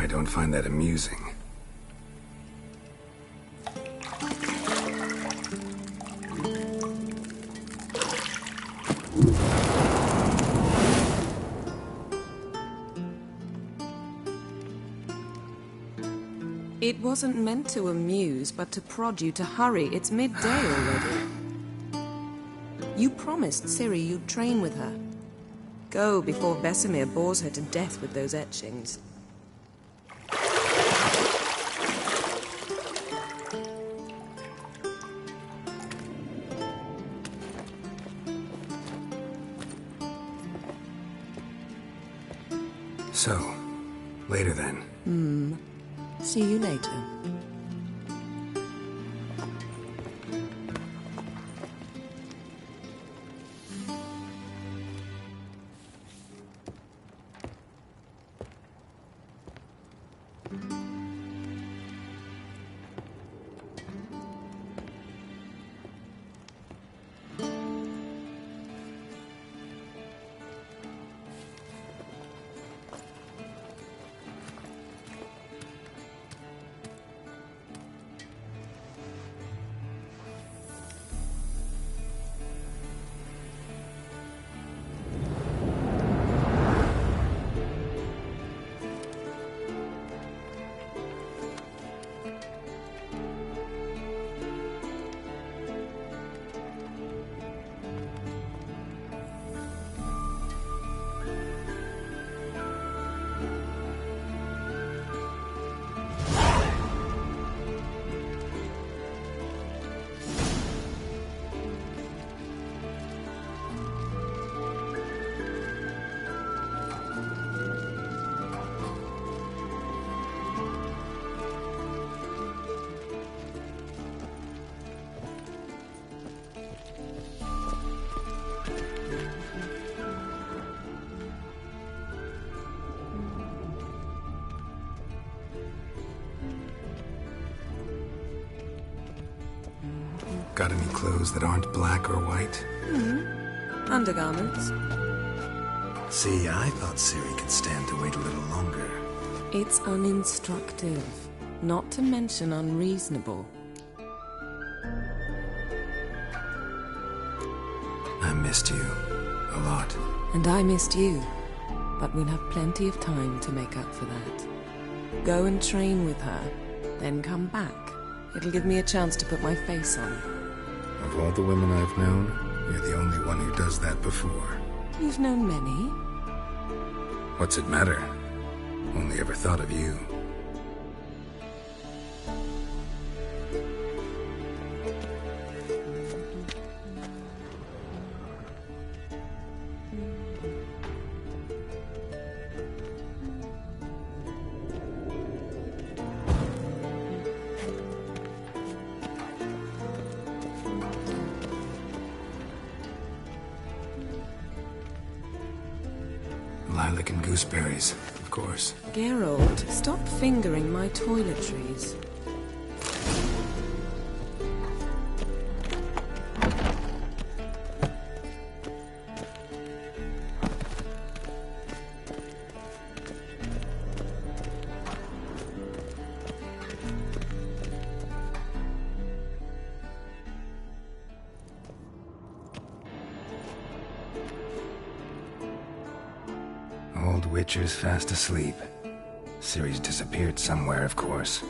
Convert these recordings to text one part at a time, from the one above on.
I don't find that amusing. It wasn't meant to amuse, but to prod you to hurry. It's midday already. You promised Ciri you'd train with her. Go before Vesemir bores her to death with those etchings. So, later then. See you later. Got any clothes that aren't black or white? Undergarments. See, I thought Ciri could stand to wait a little longer. It's uninstructive, not to mention unreasonable. I missed you. A lot. And I missed you. But we'll have plenty of time to make up for that. Go and train with her, then come back. It'll give me a chance to put my face on. Of all the women I've known, you're the only one who does that before. You've known many. What's it matter? Only ever thought of you. Lilac and gooseberries, of course. Geralt, stop fingering my toiletries. Old Witcher's fast asleep. Ciri's disappeared somewhere, of course.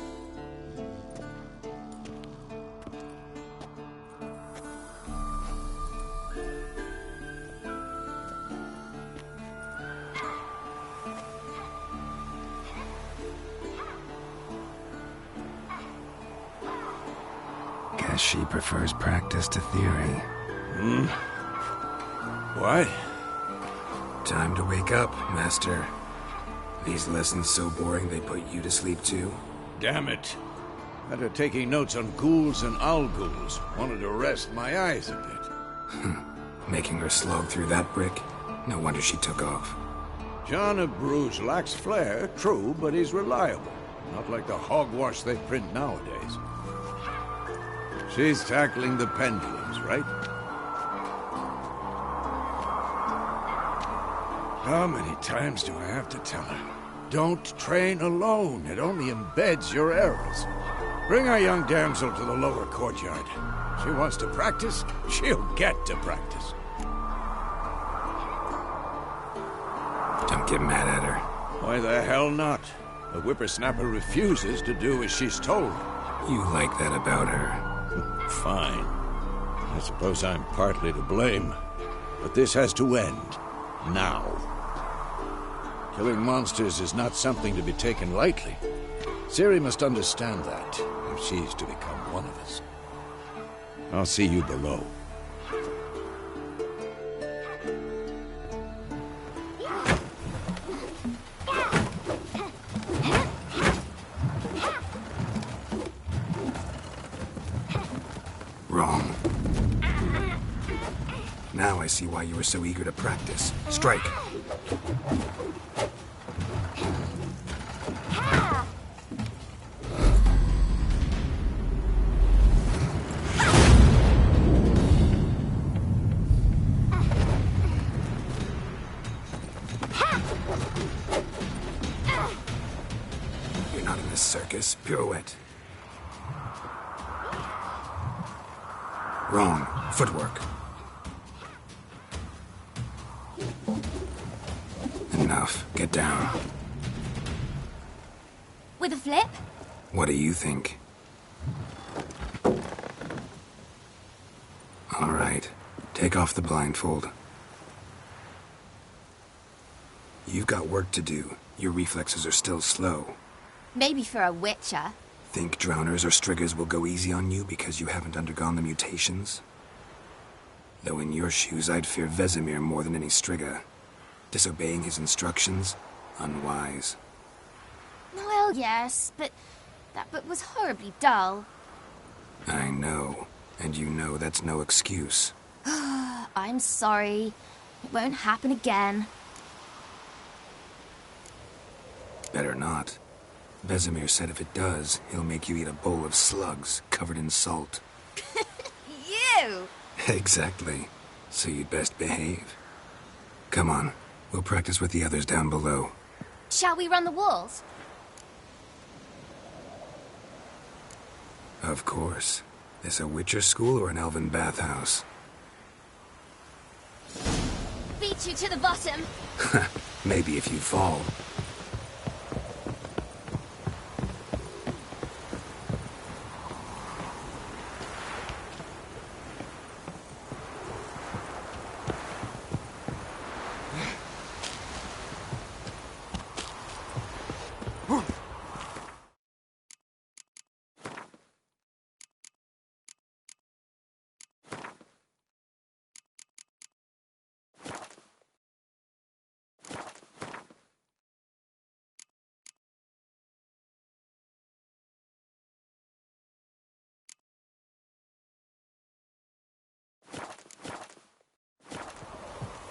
Guess she prefers practice to theory. What? Time to wake up, Master. These lessons so boring they put you to sleep too? Damn it. Had her taking notes on ghouls and owl ghouls. Wanted to rest my eyes a bit. Making her slog through that brick? No wonder she took off. John of Bruges lacks flair, true, but he's reliable. Not like the hogwash they print nowadays. She's tackling the pendulums, right? How many times do I have to tell her? Don't train alone. It only embeds your errors. Bring our young damsel to the lower courtyard. She wants to practice, she'll get to practice. Don't get mad at her. Why the hell not? The whippersnapper refuses to do as she's told. You like that about her. Fine. I suppose I'm partly to blame. But this has to end. Now. Killing monsters is not something to be taken lightly. Ciri must understand that, if she's to become one of us. I'll see you below. Wrong. Now I see why you were so eager to practice. Strike. You're not in this circus. Pirouette. Wrong. Footwork. Enough. Get down. With a flip? What do you think? All right. Take off the blindfold. You've got work to do. Your reflexes are still slow. Maybe for a witcher. Think drowners or striggers will go easy on you because you haven't undergone the mutations? Though in your shoes, I'd fear Vesemir more than any strigger. Disobeying his instructions? Unwise. Well, yes, but that book was horribly dull. I know. And you know that's no excuse. I'm sorry. It won't happen again. Better not. Vesemir said if it does, he'll make you eat a bowl of slugs covered in salt. You! Exactly. So you'd best behave. Come on. We'll practice with the others down below. Shall we run the walls? Of course. This a Witcher school or an elven bathhouse? Beat you to the bottom. Maybe if you fall.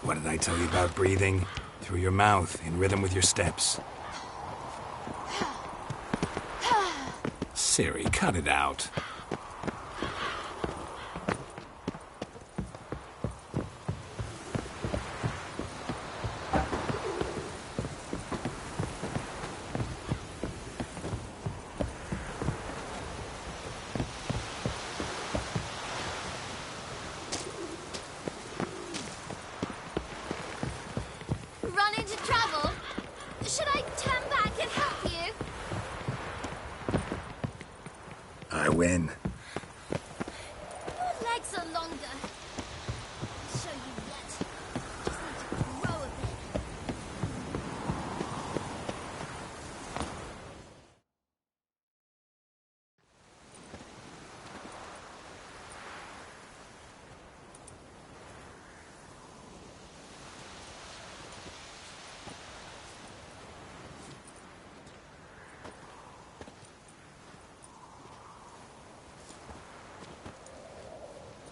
What did I tell you about breathing? Through your mouth, in rhythm with your steps. Ciri, cut it out. Run into trouble? Should I turn back and help you? I win. Your legs are longer. I'll show you yet. Just need to grow a bit.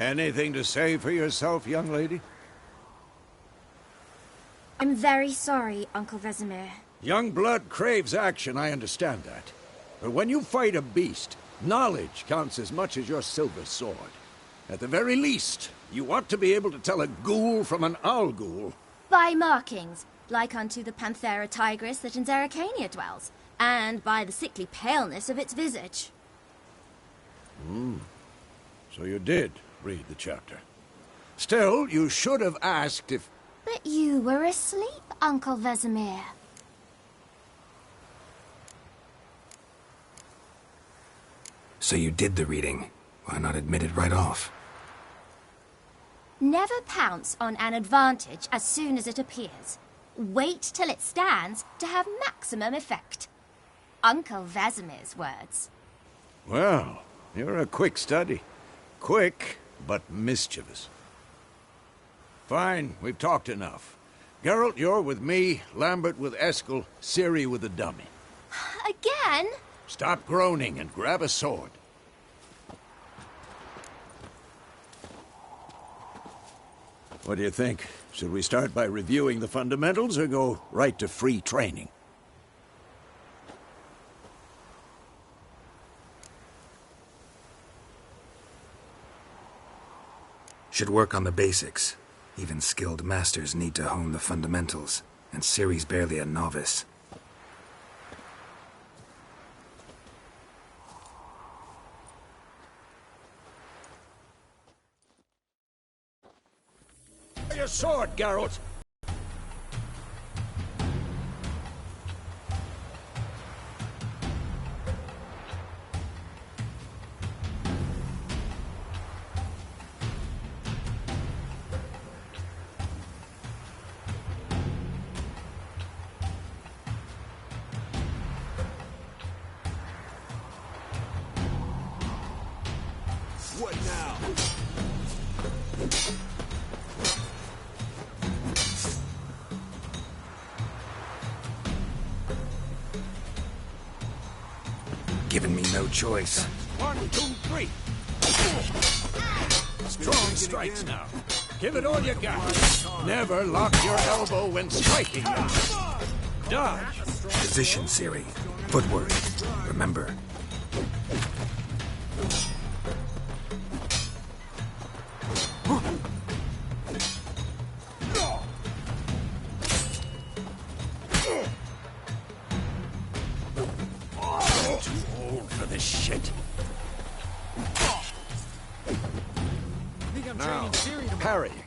Anything to say for yourself, young lady? I'm very sorry, Uncle Vesemir. Young blood craves action, I understand that. But when you fight a beast, knowledge counts as much as your silver sword. At the very least, you ought to be able to tell a ghoul from an owl ghoul. By markings. like unto the Panthera tigris that in Zerrikania dwells, and by the sickly paleness of its visage. So you did read the chapter. Still, you should have asked if... But you were asleep, Uncle Vesemir. So you did the reading. Why not admit it right off? Never pounce on an advantage as soon as it appears. Wait till it stands to have maximum effect. Uncle Vesemir's words. Well, you're a quick study. Quick, but mischievous. Fine, we've talked enough. Geralt, you're with me, Lambert with Eskel, Ciri with the dummy. Again? Stop groaning and grab a sword. What do you think? Should we start by reviewing the fundamentals or go right to free training? Should work on the basics. Even skilled masters need to hone the fundamentals, and Ciri's barely a novice. Your sword, Geralt! What now? Given me no choice. 1, 2, 3. Strong strikes now. Give it all you got. Never lock your elbow when striking. Dodge. Position, Ciri. Footwork. Remember. Too old for this shit. Now, parrying.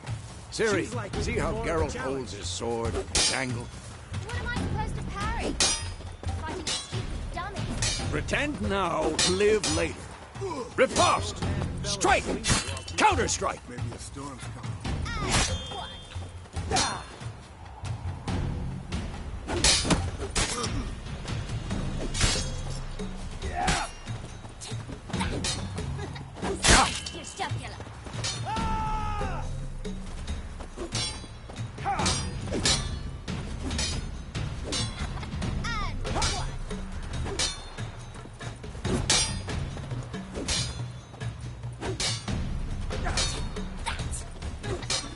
Ciri, see how Geralt holds his sword, his angle? What am I supposed to parry? Fighting a stupid dummy. Pretend now, live later. Riposte! Strike! Counter-strike! Maybe a storm's coming. You're circular. And one.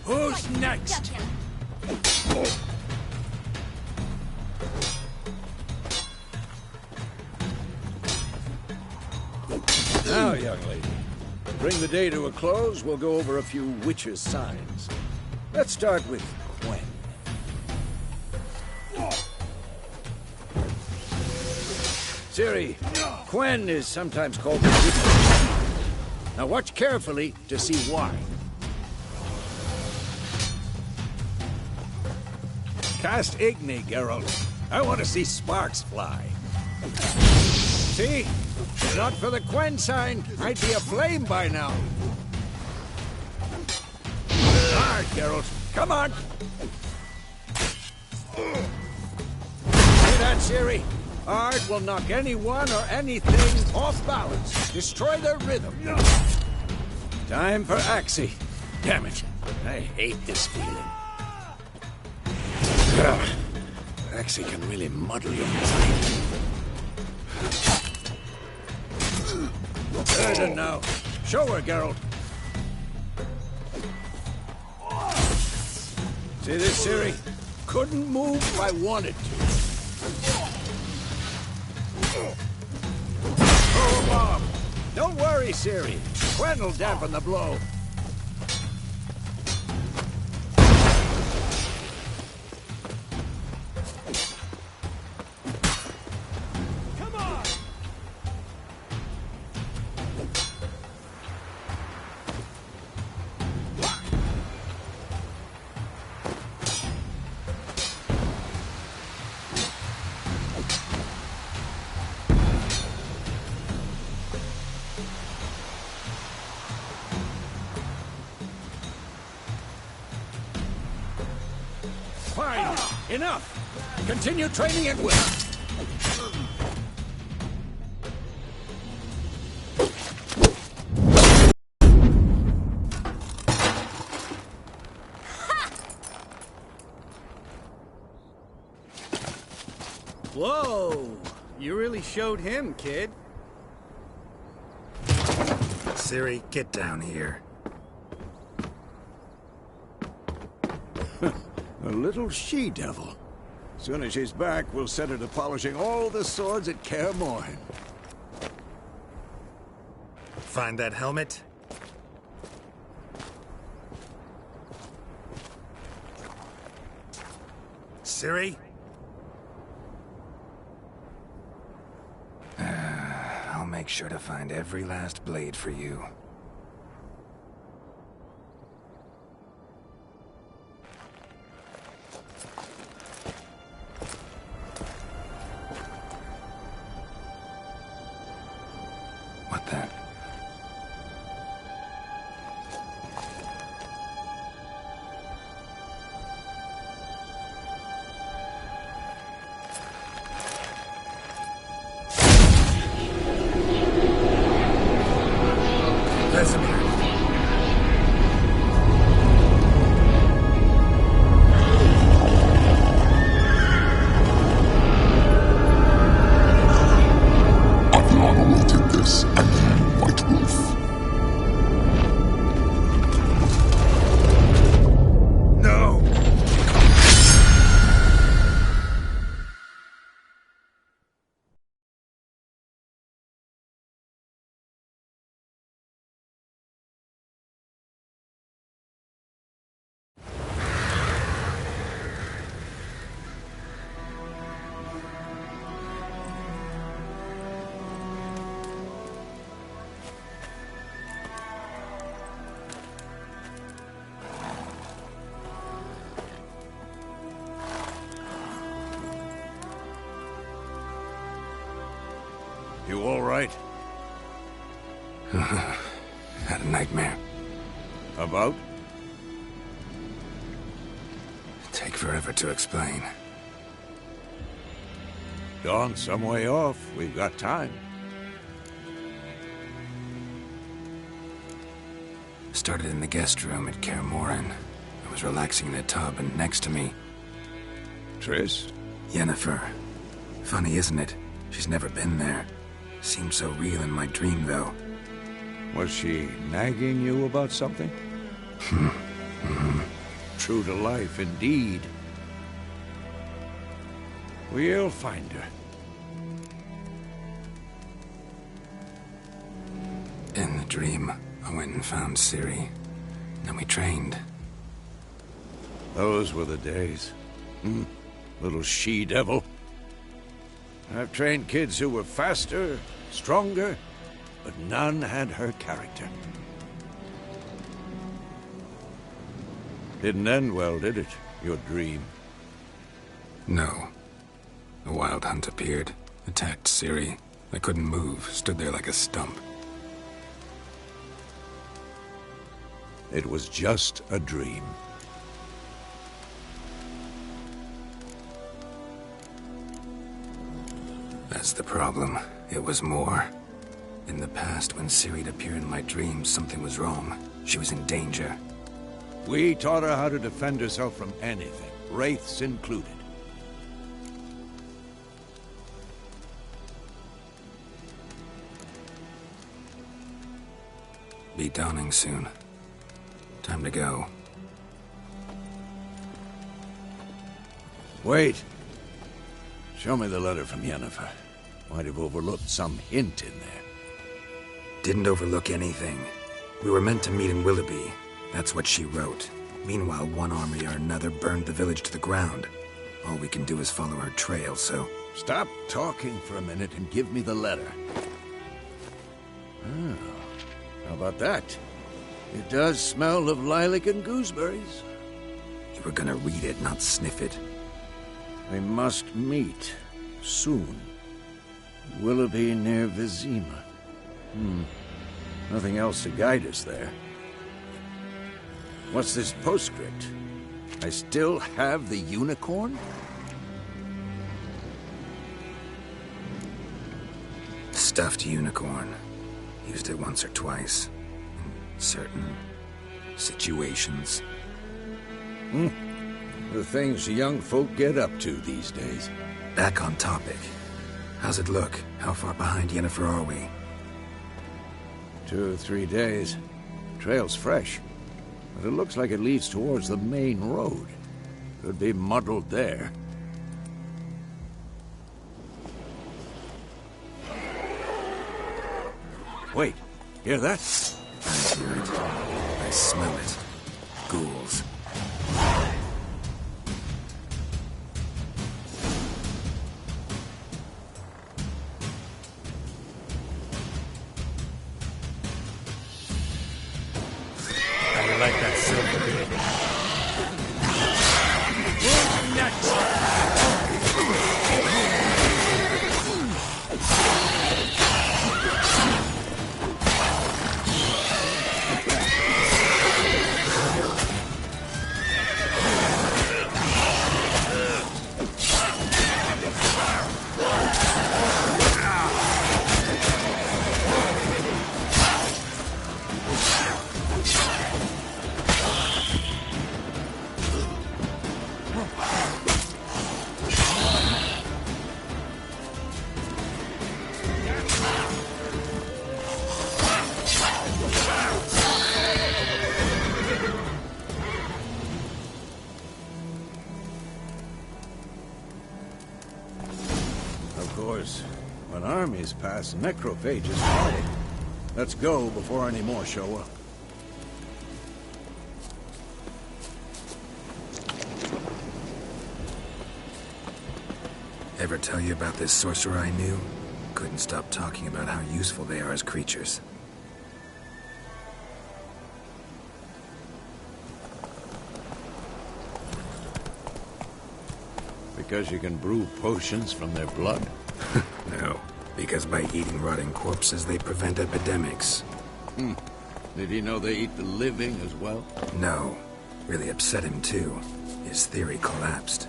Who's next? Circular. Now, young lady, to bring the day to a close, we'll go over a few witches' signs. Let's start with Quen. Ciri, Quen is sometimes called the witch. Now watch carefully to see why. Cast Igni, Geralt. I want to see sparks fly. See? If not for the Quen sign, I'd be aflame by now. Hard, Geralt. Come on! See that, Ciri? Art will knock anyone or anything off balance. Destroy their rhythm. Time for Axii. Damn it. I hate this feeling. Axii can really muddle your mind. There now. Show her, Geralt. See this, Ciri? Couldn't move if I wanted to. Oh, Bob. Don't worry, Ciri. Quen will dampen the blow. Enough! Continue training at will! Whoa! You really showed him, kid. Ciri, get down here. A little she-devil. Soon as she's back, we'll set her to polishing all the swords at Kaer Morhen. Find that helmet? Ciri? I'll make sure to find every last blade for you. What then? Vesemir. Athlana will take this, and you, White Wolf. No! You all right? Had a nightmare. About? Take forever to explain. Dawn's some way off. We've got time. Started in the guest room at Kaer Morhen. I was relaxing in a tub, and next to me, Triss? Yennefer. Funny, isn't it? She's never been there. Seemed so real in my dream, though. Was she nagging you about something? True to life, indeed. We'll find her. In the dream, I went and found Ciri. Then we trained. Those were the days. Little she-devil. I've trained kids who were faster, stronger, but none had her character. Didn't end well, did it? Your dream? No. A wild hunt appeared, attacked Ciri. I couldn't move, stood there like a stump. It was just a dream. That's the problem. It was more. In the past, when Ciri'd appear in my dreams, something was wrong. She was in danger. We taught her how to defend herself from anything, wraiths included. Be dawning soon. Time to go. Wait. Show me the letter from Yennefer. Might have overlooked some hint in there. Didn't overlook anything. We were meant to meet in Willoughby. That's what she wrote. Meanwhile, one army or another burned the village to the ground. All we can do is follow her trail, so... Stop talking for a minute and give me the letter. Oh, how about that? It does smell of lilac and gooseberries. You were gonna read it, not sniff it. We must meet. Soon. Willoughby near Vizima. Nothing else to guide us there. What's this postscript? I still have the unicorn? stuffed unicorn. Used it once or twice. In certain situations. The things young folk get up to these days. Back on topic. How's it look? How far behind Yennefer are we? 2 or 3 days. Trail's fresh, but it looks like it leads towards the main road. Could be muddled there. Wait, hear that? I hear it. I smell it. Ghouls. I like that silver bit. Of course, when armies pass, necrophages follow. Let's go before any more show up. Ever tell you about this sorcerer I knew? Couldn't stop talking about how useful they are as creatures. Because you can brew potions from their blood? No, because by eating rotting corpses, they prevent epidemics. Did he know they eat the living as well? No. Really upset him, too. His theory collapsed.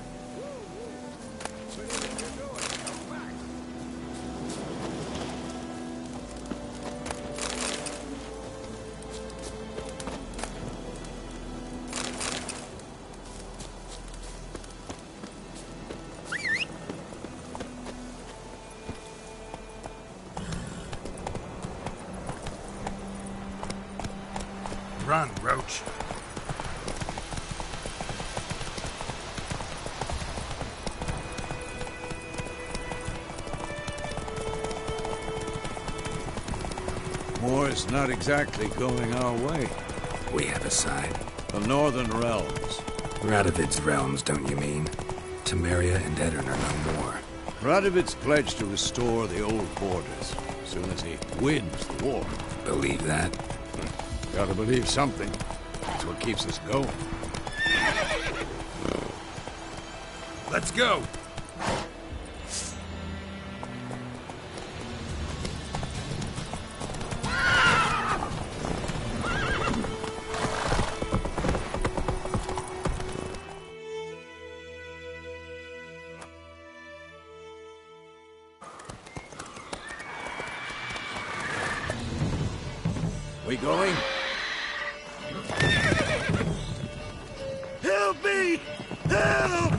Run, Roach. War's not exactly going our way. We have a side. The Northern Realms. Radovid's realms, don't you mean? Temeria and Edirn are no more. Radovid's pledged to restore the old borders as soon as he wins the war. Believe that? Gotta believe something. That's what keeps us going. Let's go. We going? Help me! Help!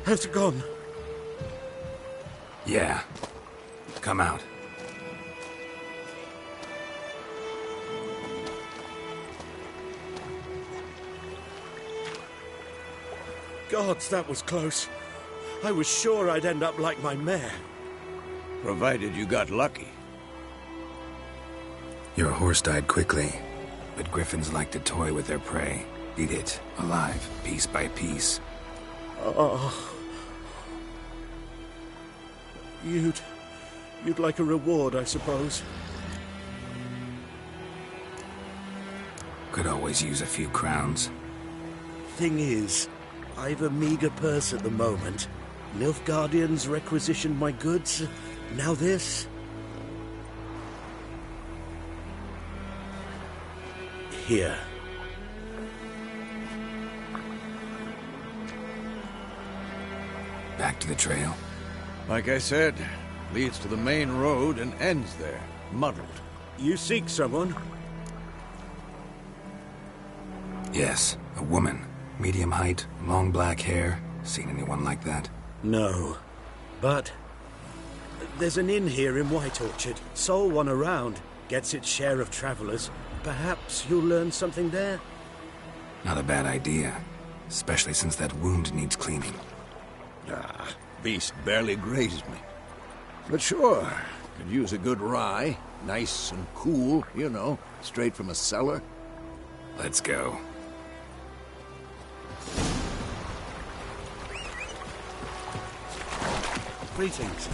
Has it gone? Yeah. Come out. gods, that was close. I was sure I'd end up like my mare. Provided you got lucky. Your horse died quickly, but griffins like to toy with their prey. Eat it, alive, piece by piece. Oh. You'd like a reward, I suppose. Could always use a few crowns. Thing is, I've a meager purse at the moment. Nilfgaardians requisitioned my goods. Now this. Here. Back to the trail. Like I said, leads to the main road and ends there, muddled. You seek someone? Yes, a woman. Medium height, long black hair. Seen anyone like that? No. But there's an inn here in White Orchard. Sole one around. Gets its share of travelers. Perhaps you'll learn something there? Not a bad idea. Especially since that wound needs cleaning. Ah, beast barely grazed me. But sure, could use a good rye. Nice and cool, you know, straight from a cellar. Let's go. Greetings.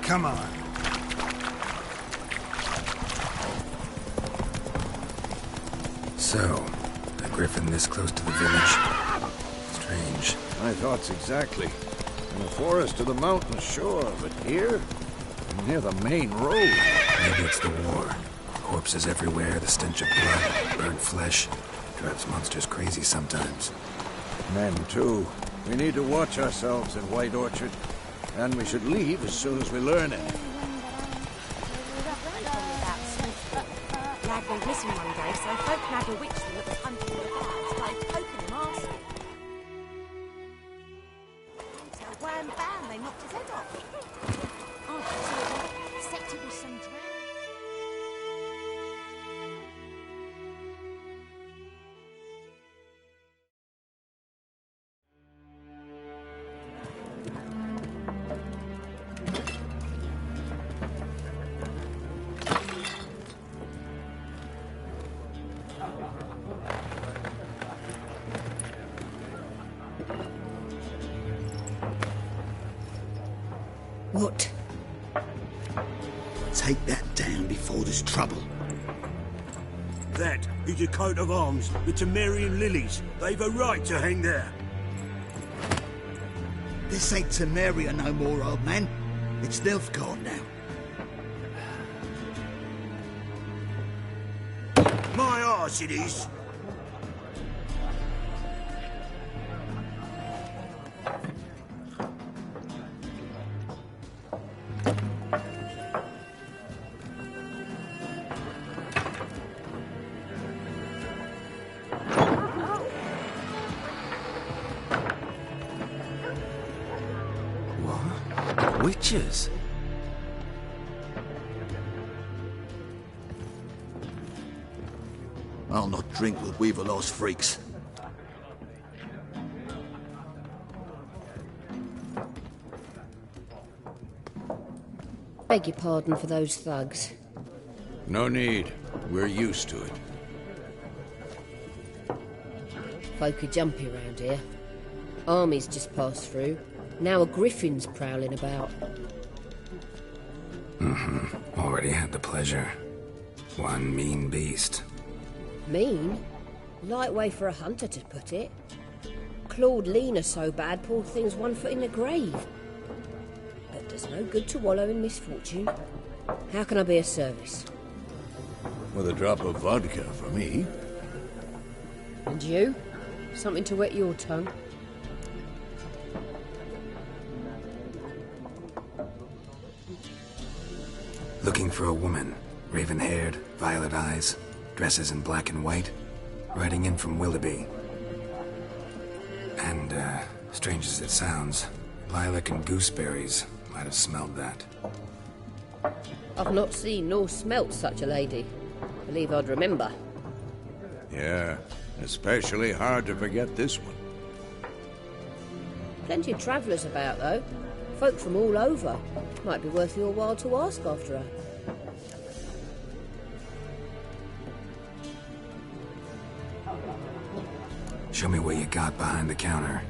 Come on. So, a griffin this close to the village? Strange. My thoughts exactly. In the forest to the mountain, sure, but here? Near the main road. Maybe it's the war. Corpses everywhere, the stench of blood, burnt flesh. Drives monsters crazy sometimes. Men, too. We need to watch ourselves in White Orchard. And we should leave as soon as we learn anything. Lad went missing one day, so folk had a witch that was hunting for the guys, started poking him arse. So wham bam, they knocked his head off. Oh, so except it was some drown. What? Take that down before there's trouble. That is a coat of arms, the Temerian lilies. They've a right to hang there. This ain't Temeria no more, old man. It's Nilfgaard now. My arse it is. Witches? I'll not drink with Weaverlaw's freaks. Beg your pardon for those thugs. No need. We're used to it. Folk are jumpy around here. Armies just passed through. Now a griffin's prowling about. Already had the pleasure. One mean beast. Mean? Light way for a hunter to put it. Clawed Lena so bad, poor thing's 1 foot in the grave. But there's no good to wallow in misfortune. How can I be of service? With a drop of vodka for me. And you? Something to wet your tongue? Looking for a woman. Raven-haired, violet eyes, dresses in black and white. Riding in from Willoughby. And, strange as it sounds, lilac and gooseberries might have smelled that. I've not seen nor smelt such a lady. Believe I'd remember. Yeah, Especially hard to forget this one. Plenty of travellers about, though. Folk from all over. Might be worth your while to ask after her. Show me what you got behind the counter.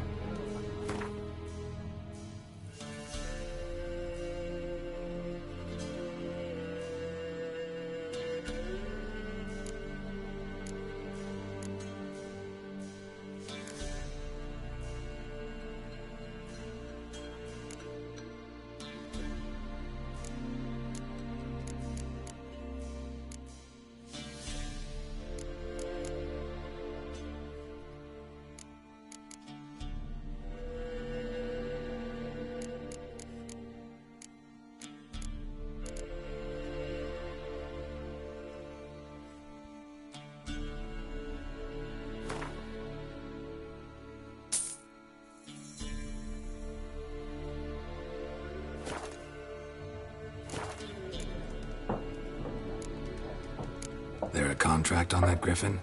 There a contract on that griffin?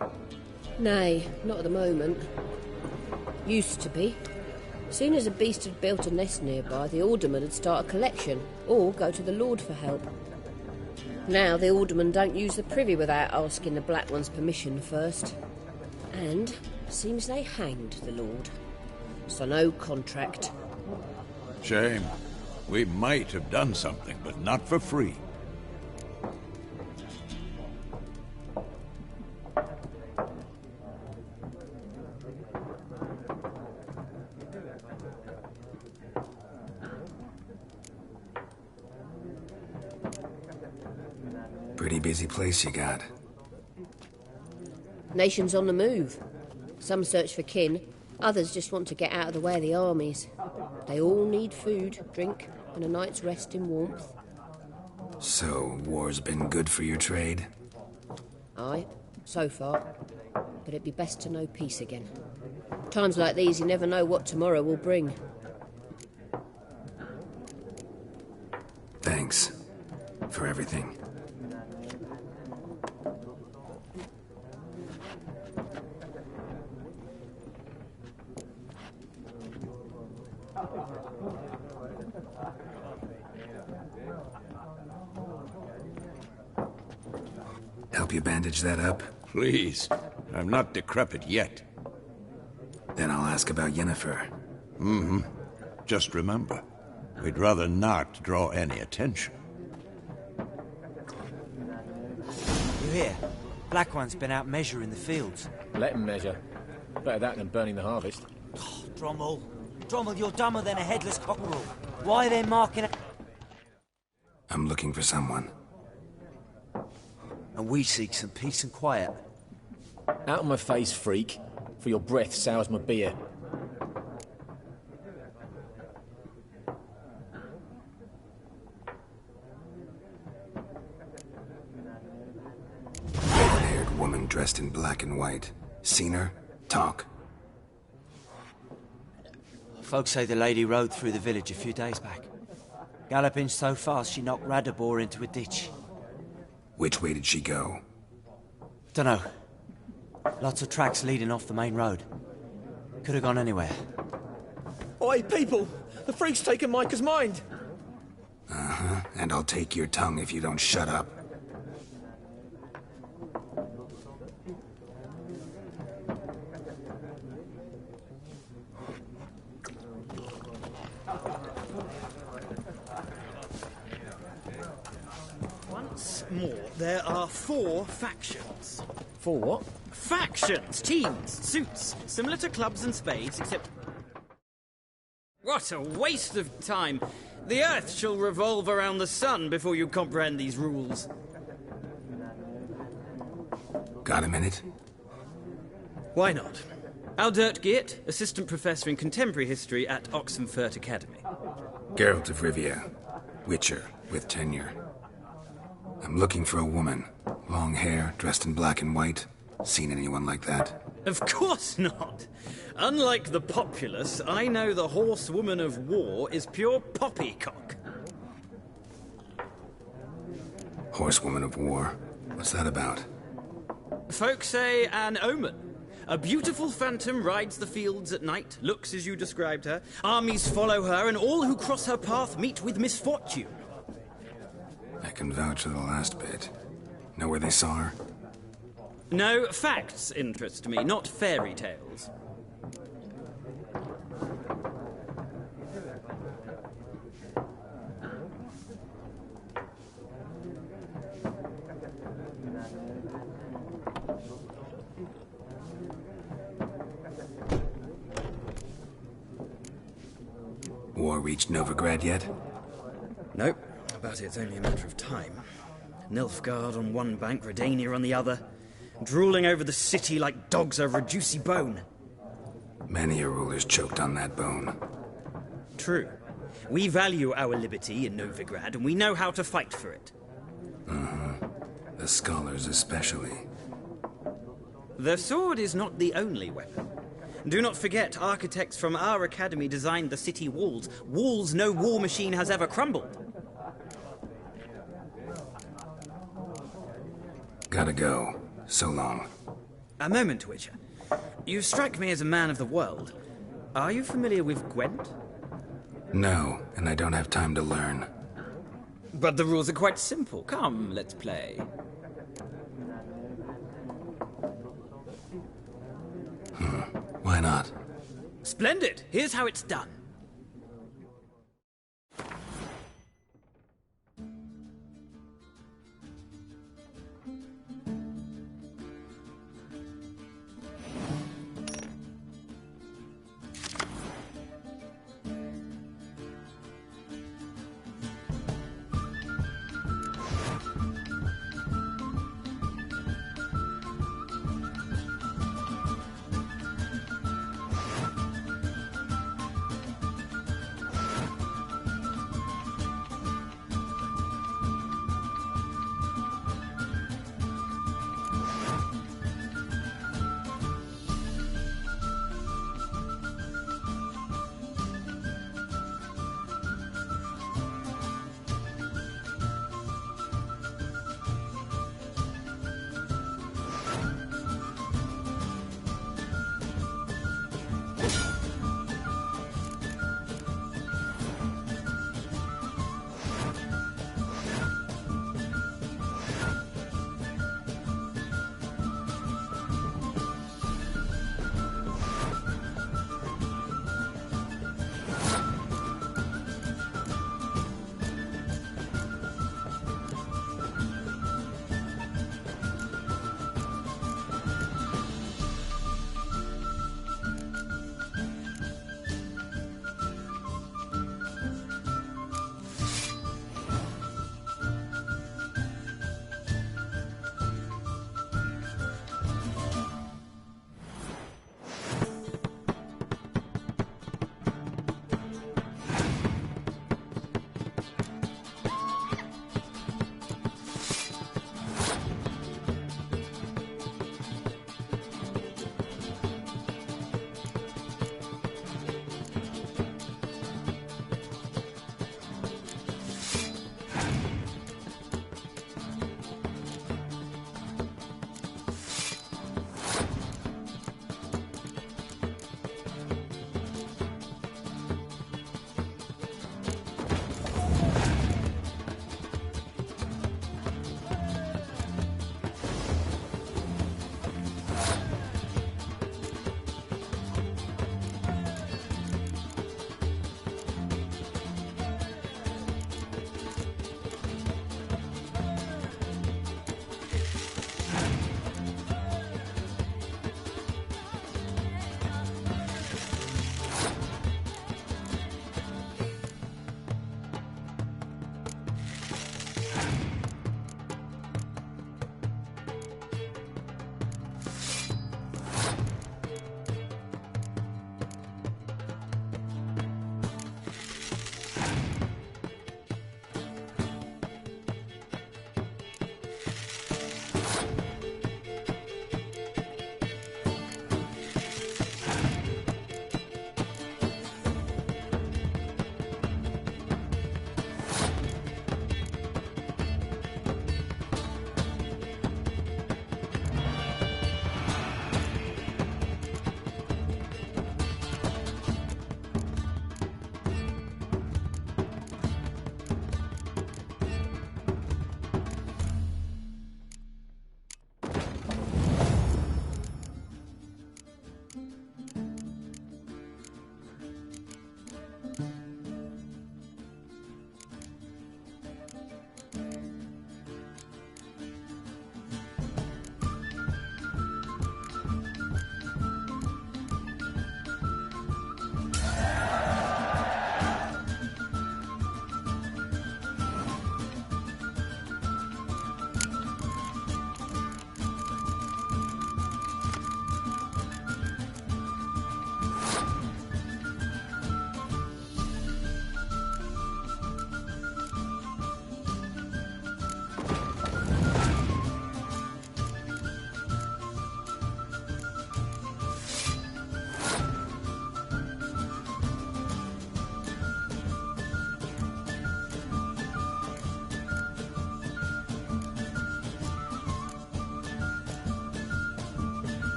Nay, not at the moment. Used to be. Soon as a beast had built a nest nearby, the alderman would start a collection, or go to the Lord for help. Now the aldermen don't use the privy without asking the Black One's permission first. And seems they hanged the Lord. So no contract. Shame. We might have done something, but not for free. Pretty busy place you got. Nations on the move. Some search for kin, others just want to get out of the way of the armies. They all need food, drink, and a night's rest in warmth. So, war's been good for your trade? Aye, so far. But it'd be best to know peace again. Times like these, you never know what tomorrow will bring. Thanks. For everything. Help you bandage that up? Please. I'm not decrepit yet. Then I'll ask about Yennefer. Mm-hmm. Just remember, we'd rather not draw any attention. You hear? Black One's been out measuring the fields. Let him measure. Better that than burning the harvest. Oh, Drommel. Drommel, you're dumber than a headless cockerel. Why are they marking... I'm looking for someone. And we seek some peace and quiet. Out of my face, freak. For your breath sours my beer. Red-haired woman dressed in black and white. Seen her? Talk. Folks say the lady rode through the village a few days back. Galloping so fast she knocked Radabor into a ditch. Which way did she go? Dunno. Lots of tracks leading off the main road. Could have gone anywhere. Oi, people! The freak's taken Micah's mind! Uh-huh. And I'll take your tongue if you don't shut up. Once more, there are 4 factions. 4 what? Factions! Teams! Suits! Similar to clubs and spades, except... What a waste of time! The Earth shall revolve around the sun before you comprehend these rules. Got a minute? Why not? Aldert Geert, Assistant Professor in Contemporary History at Oxenfurt Academy. Geralt of Rivia. Witcher, with tenure. I'm looking for a woman. Long hair, dressed in black and white. Seen anyone like that? Of course not! Unlike the populace, I know the horsewoman of war is pure poppycock. Horsewoman of war? What's that about? Folk say an omen. A beautiful phantom rides the fields at night, looks as you described her. Armies follow her, and all who cross her path meet with misfortune. I can vouch for the last bit. Know where they saw her? No, facts interest me, not fairy tales. War reached Novigrad yet? Nope, but it's only a matter of time. Nilfgaard on one bank, Redania on the other, drooling over the city like dogs over a juicy bone. Many a ruler's choked on that bone. True. We value our liberty in Novigrad, and we know how to fight for it. The scholars especially. The sword is not the only weapon. Do not forget, architects from our academy designed the city walls. Walls no war machine has ever crumbled. Gotta go. So long. A moment, Witcher. You strike me as a man of the world. Are you familiar with Gwent? No, and I don't have time to learn. But the rules are quite simple. Come, let's play. Why not? Splendid! Here's how it's done.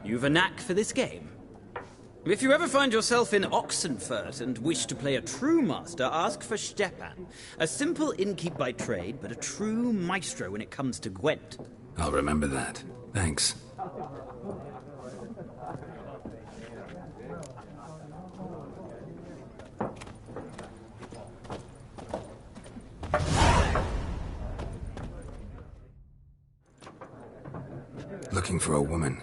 You've a knack for this game. If you ever find yourself in Oxenfurt and wish to play a true master, ask for Stepan. A simple innkeep by trade, but a true maestro when it comes to Gwent. I'll remember that. Thanks. Looking for a woman.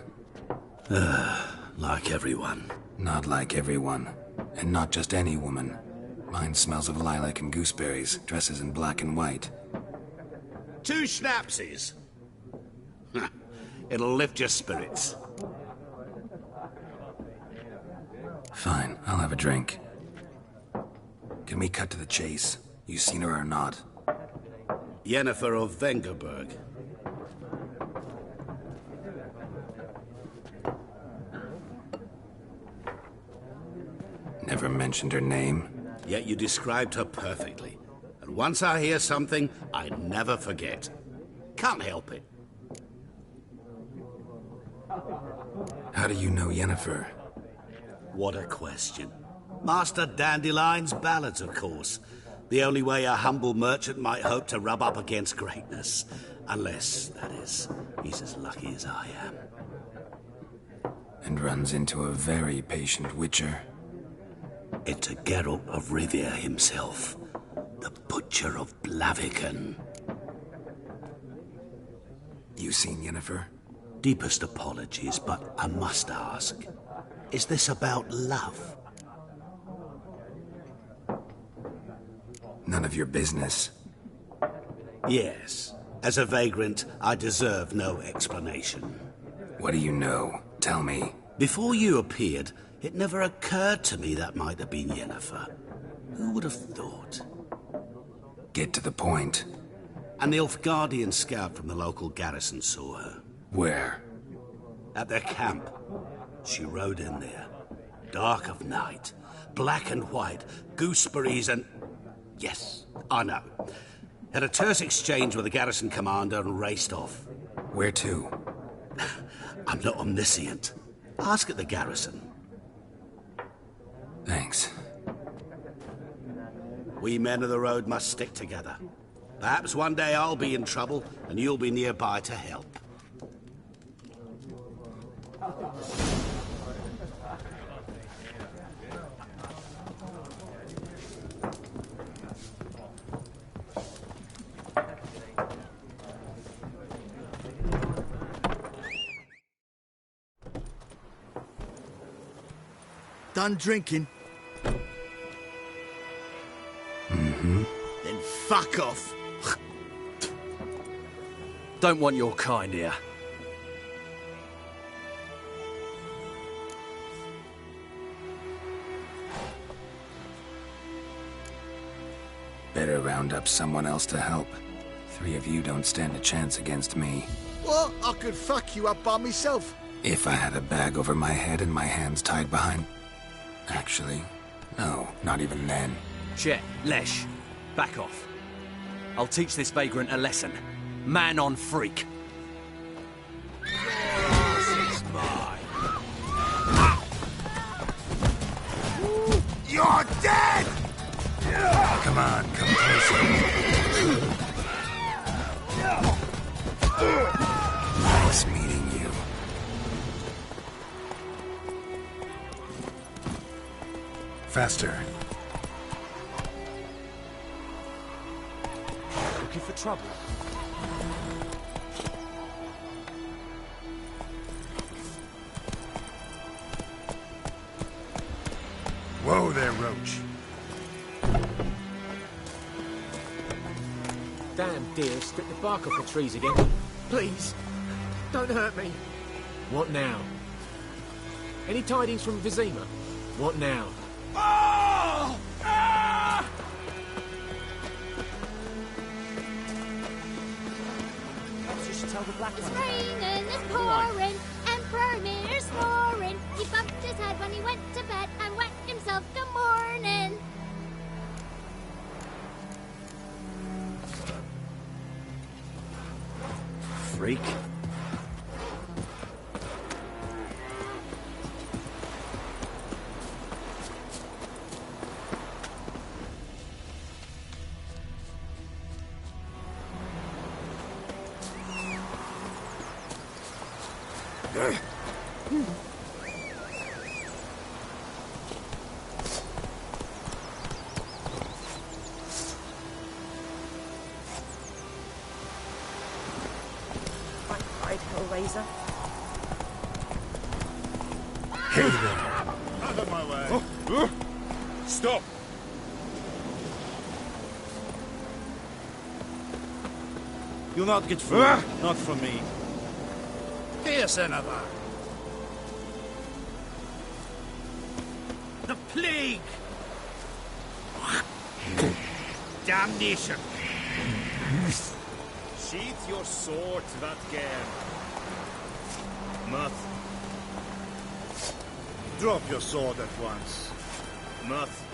Like everyone. Not like everyone. And not just any woman. Mine smells of lilac and gooseberries, dresses in black and white. 2 schnapsies. It'll lift your spirits. Fine, I'll have a drink. Can we cut to the chase? You seen her or not? Yennefer of Vengerberg. Never mentioned her name. Yet you described her perfectly. And once I hear something, I never forget. Can't help it. How do you know Yennefer? What a question. Master Dandelion's ballads, of course. The only way a humble merchant might hope to rub up against greatness. Unless, that is, he's as lucky as I am. And runs into a very patient witcher. It's a Geralt of Rivia himself. The Butcher of Blaviken. You seen Yennefer? Deepest apologies, but I must ask. Is this about love? None of your business. Yes. As a vagrant, I deserve no explanation. What do you know? Tell me. Before you appeared, it never occurred to me that might have been Yennefer. Who would have thought? Get to the point. An Nilfgaardian scout from the local garrison saw her. Where? At their camp. She rode in there. Dark of night. Black and white. Gooseberries and... Yes, I know. Had a terse exchange with the garrison commander and raced off. Where to? I'm not omniscient. Ask at the garrison. Thanks. We men of the road must stick together. Perhaps one day I'll be in trouble and you'll be nearby to help. Done drinking? Mm-hmm. Then fuck off. Don't want your kind here. Better round up someone else to help. 3 of you don't stand a chance against me. Well, I could fuck you up by myself. If I had a bag over my head and my hands tied behind... Actually, no, not even then. Chet, Lesh, back off. I'll teach this vagrant a lesson. Man on freak. You're dead! Come on, come closer. Nice meeting you. Faster. Looking for trouble? Whoa there, Roach. Damn deer, strip the bark off the trees again. Please, don't hurt me. What now? Any tidings from Vizima? What now? Oh! Ah! Perhaps you should tell the Black It's One. raining, it's pouring, Emperor Mir's snoring. He bumped his head when he went to bed and wet himself good morning. Freak. Right, Hellraiser. Hey there. Out of my way. Stop! You'll not get food. Not from me. Here, Senator. The plague! Damnation! Sheath your sword, Vatger. Muth. Drop your sword at once. Muth.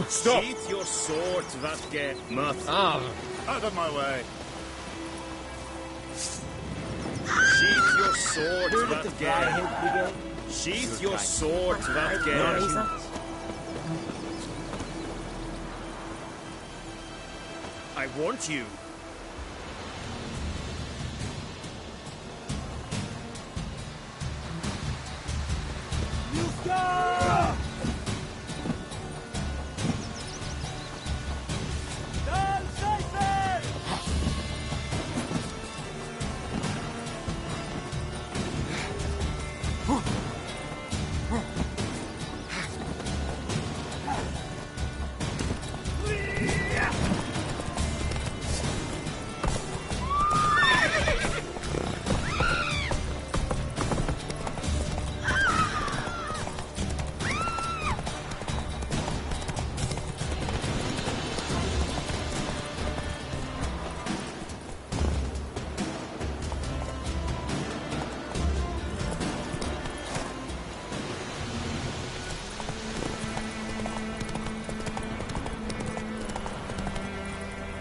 Stop! Sheath your sword, Vatger. Muth. Out of my way. Sheath your sword, Vatger. Sheath your sword, Vatger. I want you.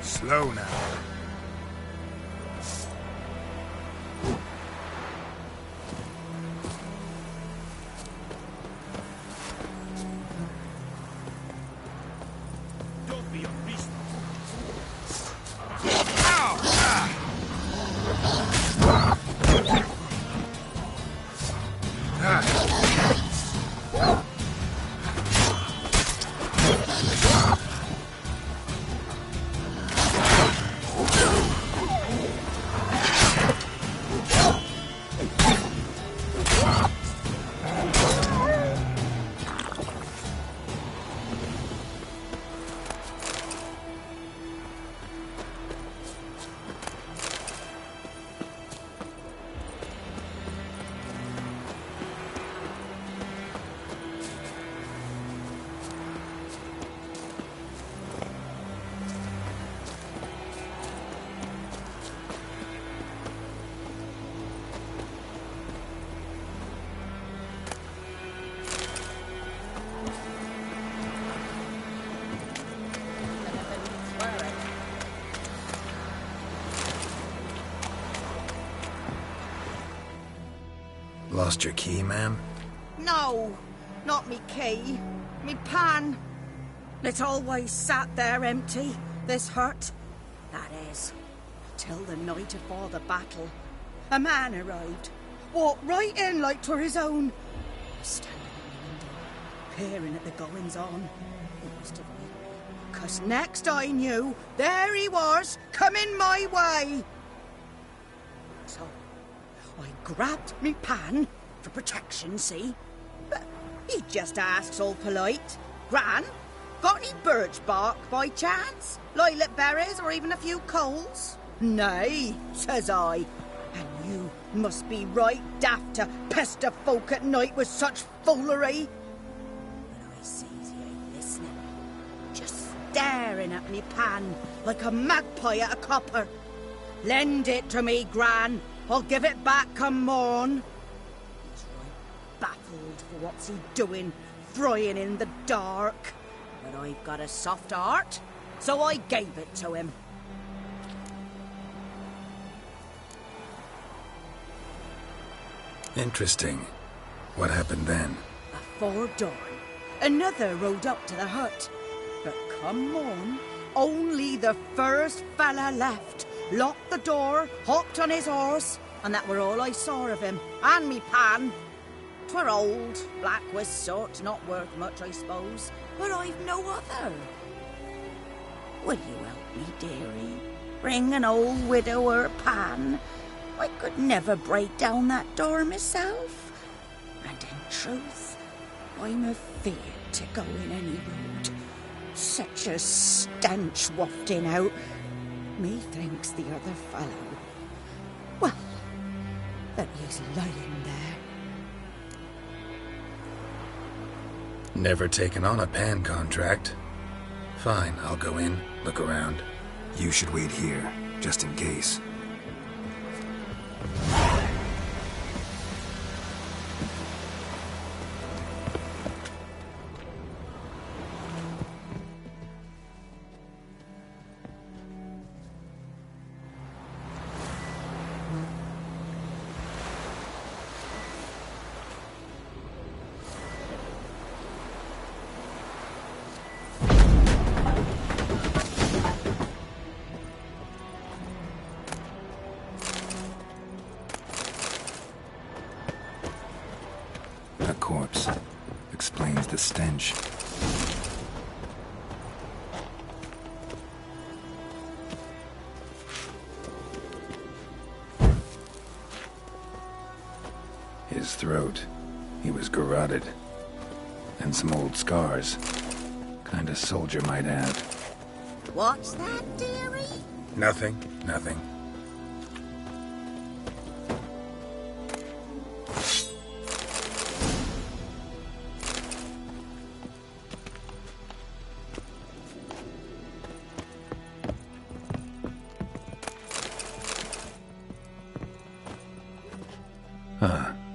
Slow now. Don't be a beast. Lost your key, ma'am? No, not me key. Me pan. It's always sat there empty, this hut. That is, till the night afore the battle. A man arrived, walked right in like 'twere his own. Standing at the window, peering at the goings-on. It must have been, 'cause next I knew, there he was, coming my way. So, I grabbed me pan, for protection, see? But he just asks all polite, Gran, got any birch bark by chance? Lilac berries or even a few coals? Nay, says I. And you must be right daft to pester folk at night with such foolery. But I sees he ain't listening, just staring at me pan like a magpie at a copper. Lend it to me, Gran. I'll give it back come morn. He's right baffled for what's he doing, frying in the dark. But I've got a soft heart, so I gave it to him. Interesting. What happened then? Afore dawn, another rode up to the hut. But come on, only the first fella left. Locked the door, hopped on his horse, and that were all I saw of him. And me pan. 'Twere old, black with soot, not worth much, I suppose. But I've no other. Will you help me, dearie? Bring an old widower pan. I could never break down that door myself. And in truth, I'm afeard to go in any road. Such a stench wafting out. Methinks the other fellow, well, that he's lying there. Never taken on a pan contract. Fine, I'll go in, look around. You should wait here, just in case. A corpse. Explains the stench. His throat. He was garroted. And some old scars. Kind of soldier might have. What's that, dearie? Nothing.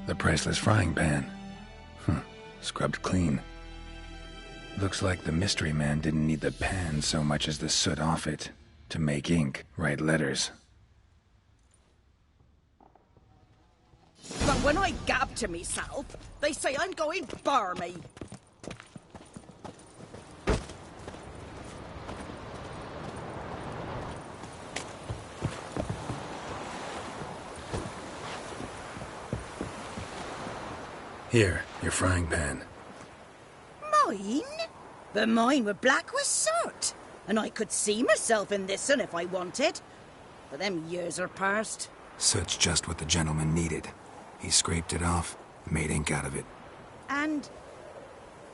The priceless frying pan. Scrubbed clean. Looks like the mystery man didn't need the pan so much as the soot off it to make ink, write letters. But when I gab to myself, they say I'm going barmy. Here, your frying pan. Mine? But mine were black with soot. And I could see myself in this one if I wanted. But them years are past. Soot's just what the gentleman needed. He scraped it off, made ink out of it. And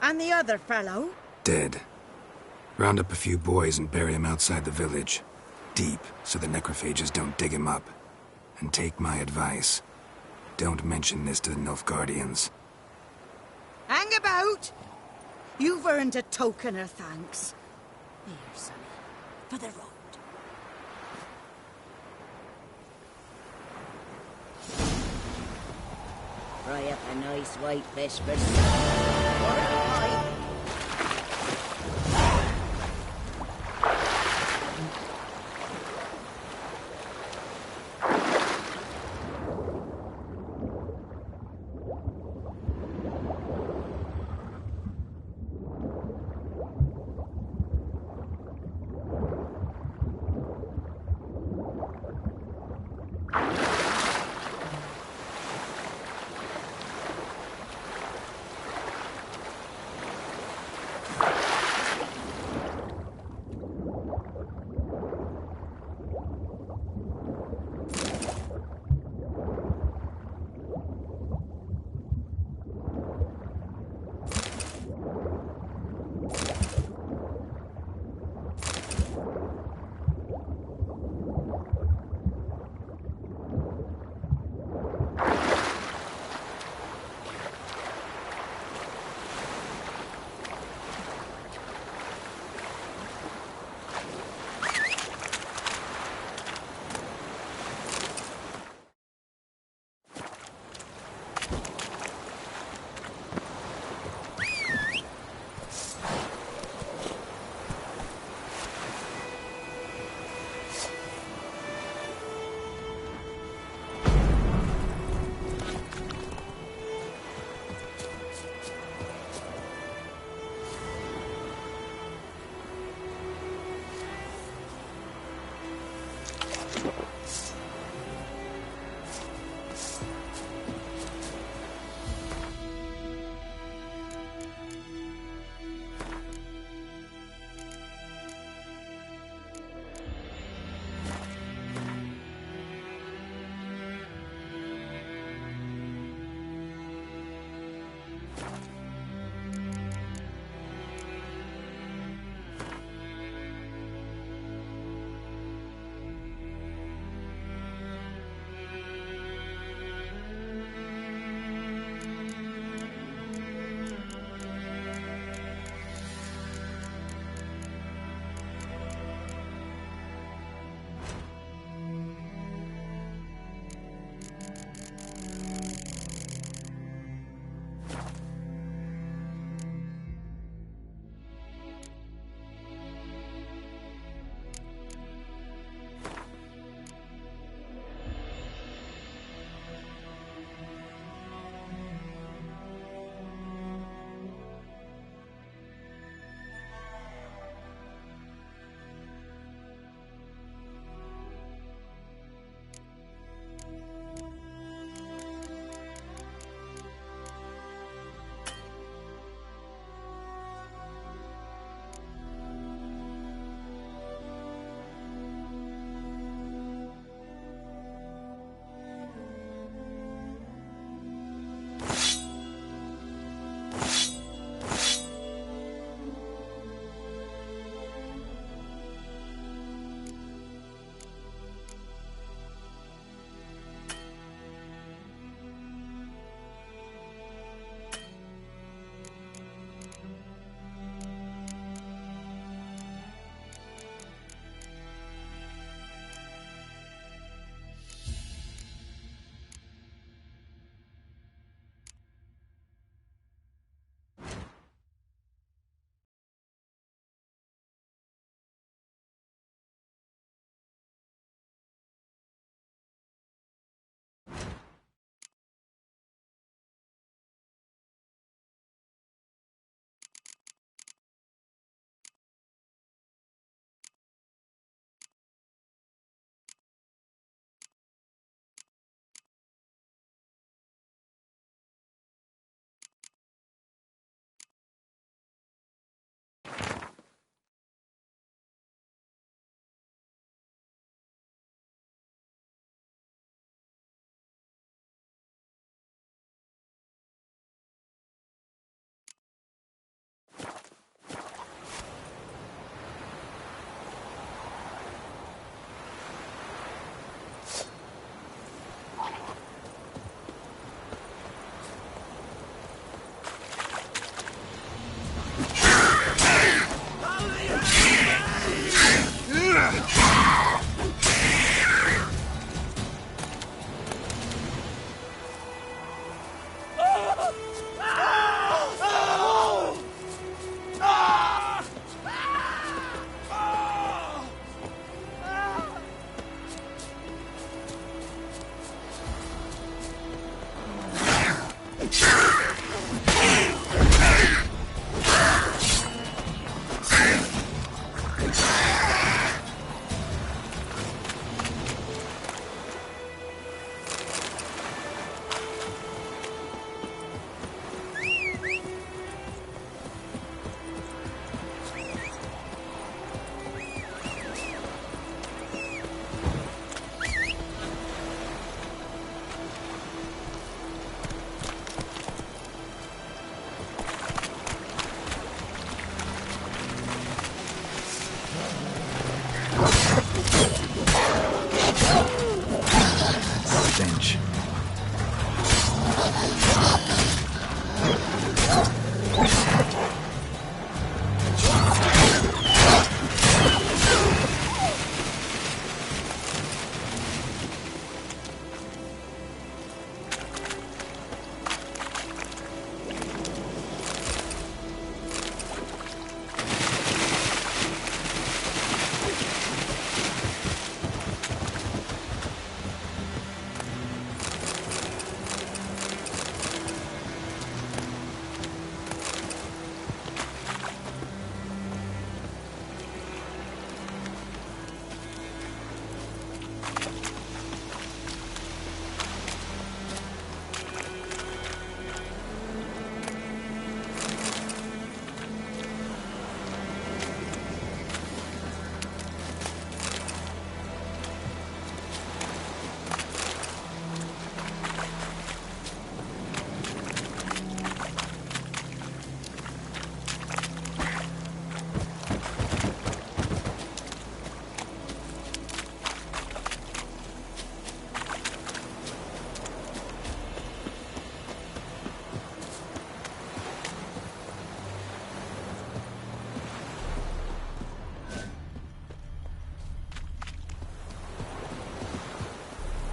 the other fellow? Dead. Round up a few boys and bury him outside the village. Deep, so the necrophages don't dig him up. And take my advice. Don't mention this to the Nilfgaardians. Hang about! You've earned a token of thanks. Here, sonny, for the road. Fry up a nice white fish for or a pie.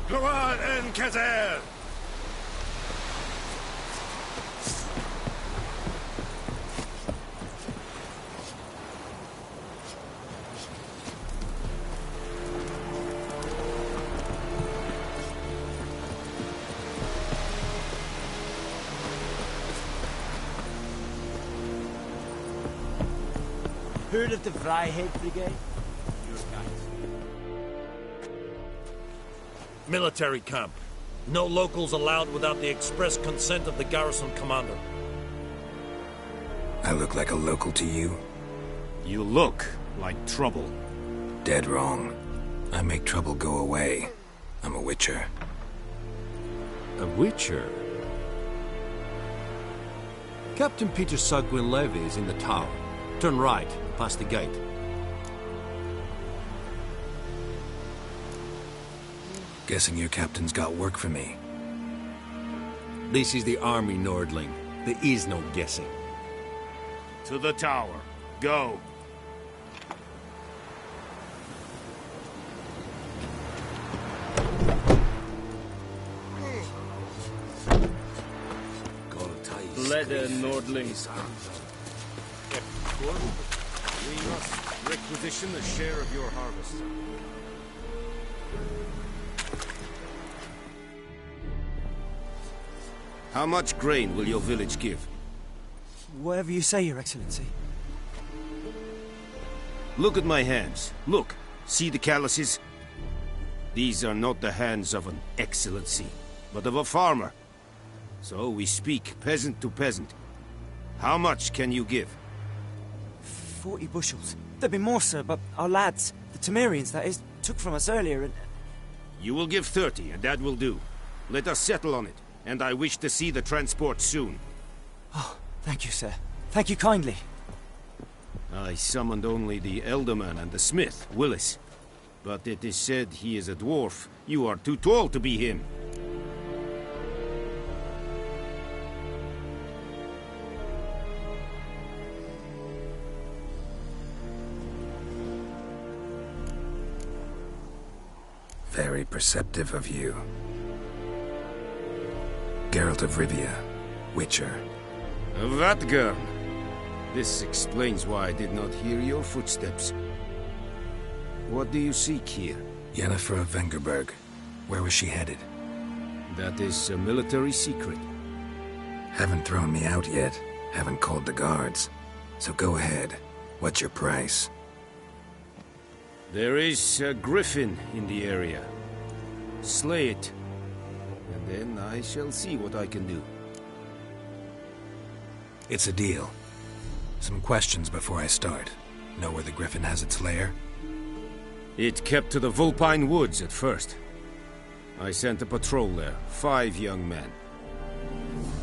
Gloire en Kazer! Heard of the Vryheid Brigade? Military camp. No locals allowed without the express consent of the garrison commander. I look like a local to you? You look like trouble. Dead wrong. I make trouble go away. I'm a witcher. A witcher? Captain Peter Sagwin Levy is in the tower. Turn right, past the gate. Guessing your captain's got work for me. This is the army, Nordling. There is no guessing. To the tower. Go. Leather, Nordlings. We must requisition a share of your harvest. How much grain will your village give? Whatever you say, Your Excellency. Look at my hands. Look. See the calluses? These are not the hands of an excellency, but of a farmer. So we speak peasant to peasant. How much can you give? 40 bushels. There'd be more, sir, but our lads, the Temerians, that is, took from us earlier and... You will give 30, and that will do. Let us settle on it, and I wish to see the transport soon. Oh, thank you, sir. Thank you kindly. I summoned only the Elderman and the smith, Willis. But it is said he is a dwarf. You are too tall to be him. Very perceptive of you. Geralt of Rivia, Witcher. Vatgern! This explains why I did not hear your footsteps. What do you seek here? Yennefer of Vengerberg. Where was she headed? That is a military secret. Haven't thrown me out yet. Haven't called the guards. So go ahead. What's your price? There is a griffin in the area. Slay it. And then I shall see what I can do. It's a deal. Some questions before I start. Know where the griffin has its lair? It kept to the Vulpine Woods at first. I sent a patrol there, 5 young men.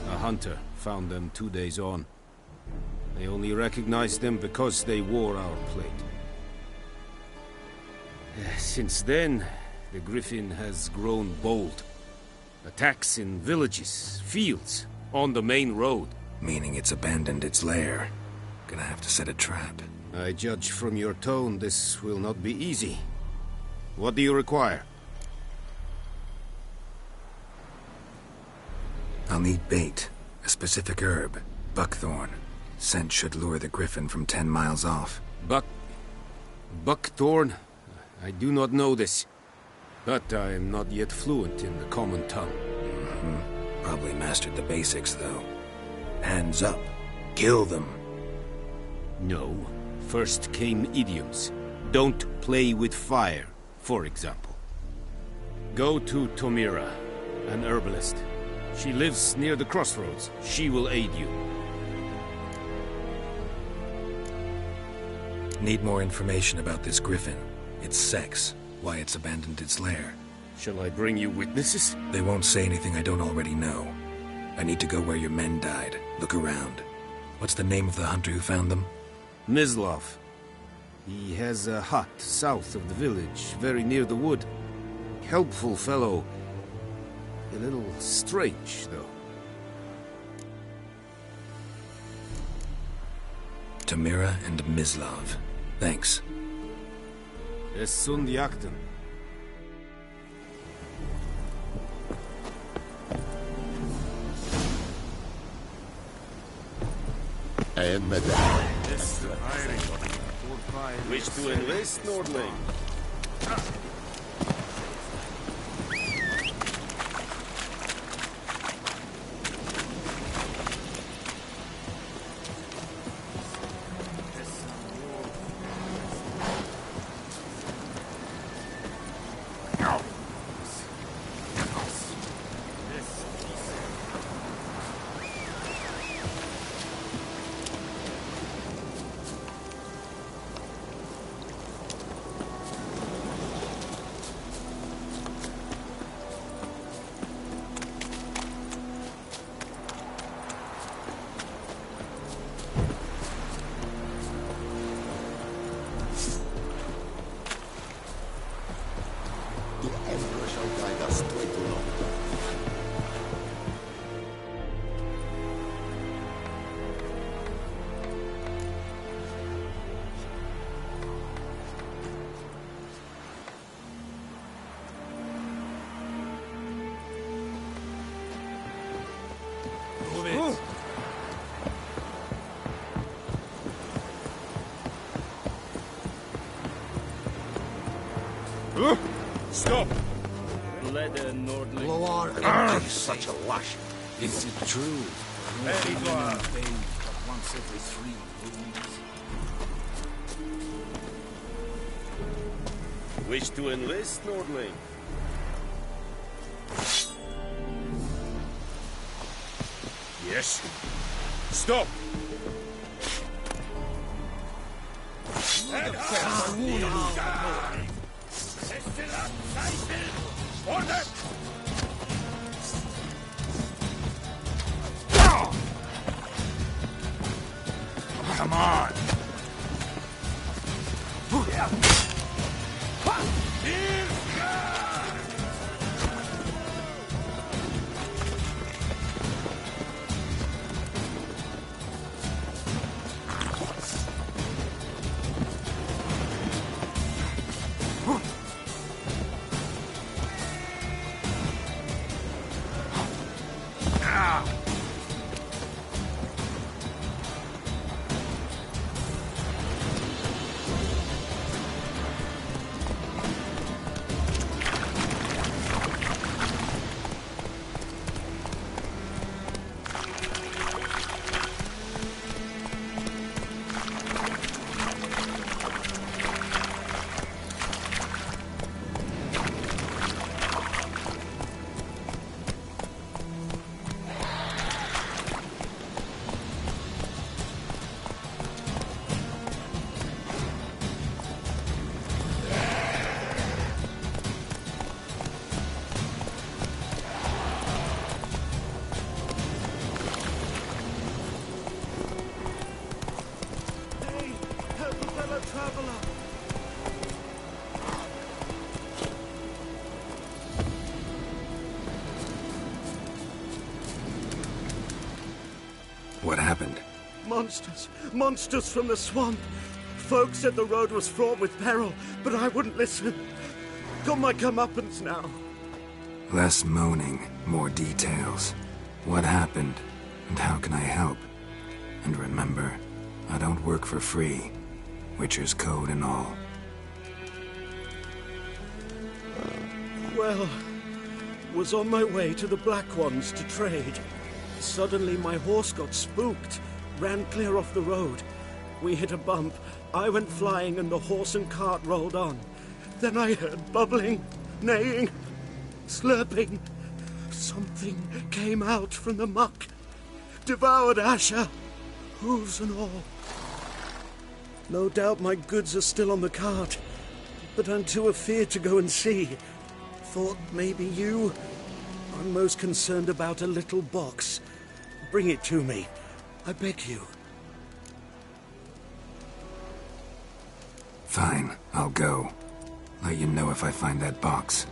A hunter found them 2 days on. They only recognized them because they wore our plate. Since then, the griffin has grown bold. Attacks in villages, fields, on the main road. Meaning it's abandoned its lair. Gonna have to set a trap. I judge from your tone this will not be easy. What do you require? I'll need bait. A specific herb. Buckthorn. Scent should lure the griffin from 10 miles off. Buckthorn? I do not know this. But I am not yet fluent in the common tongue. Probably mastered the basics, though. Hands up. Kill them. No. First came idioms. Don't play with fire, for example. Go to Tomira, an herbalist. She lives near the crossroads. She will aid you. Need more information about this griffin. Its sex, why it's abandoned its lair. Shall I bring you witnesses? They won't say anything I don't already know. I need to go where your men died. Look around. What's the name of the hunter who found them? Mislav. He has a hut south of the village, very near the wood. Helpful fellow. A little strange, though. Tomira and Mislav. Thanks. Es Sundjakten. madame. Wish to enlist, Nordling? Stop! Leather, Nordling. Loar is such a lush. Is it true? Very good. Once every 3 moons. Wish to enlist, Nordling? Yes. Stop! Order! Come on! What happened? Monsters! Monsters from the swamp! Folks said the road was fraught with peril, but I wouldn't listen. Got my comeuppance now. Less moaning, more details. What happened, and how can I help? And remember, I don't work for free. Witcher's code and all. Well, was on my way to the Black Ones to trade. Suddenly my horse got spooked, ran clear off the road. We hit a bump, I went flying and the horse and cart rolled on. Then I heard bubbling, neighing, slurping. Something came out from the muck, devoured Asher, hooves and all. No doubt my goods are still on the cart, but I'm too afeard to go and see. Thought maybe you... I'm most concerned about a little box. Bring it to me, I beg you. Fine, I'll go. Let you know if I find that box.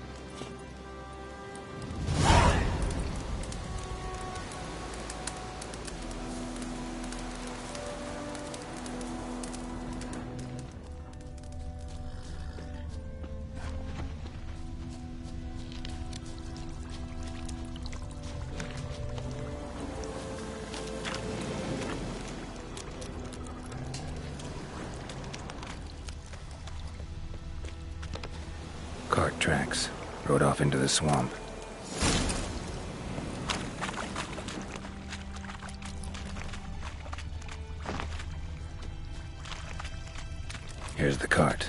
tracks. Rode off into the swamp. Here's the cart.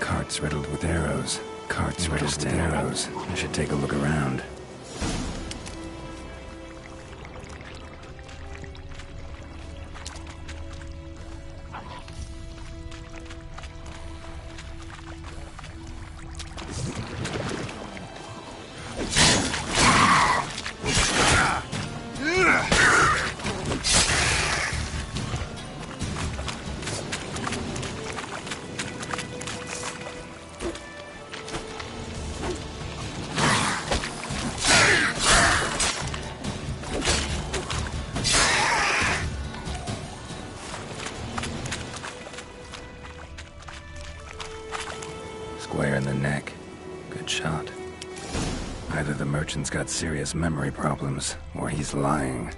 Cart's riddled with arrows. Cart's riddled with arrows. I should take a look around. Square in the neck. Good shot. Either the merchant's got serious memory problems, or he's lying.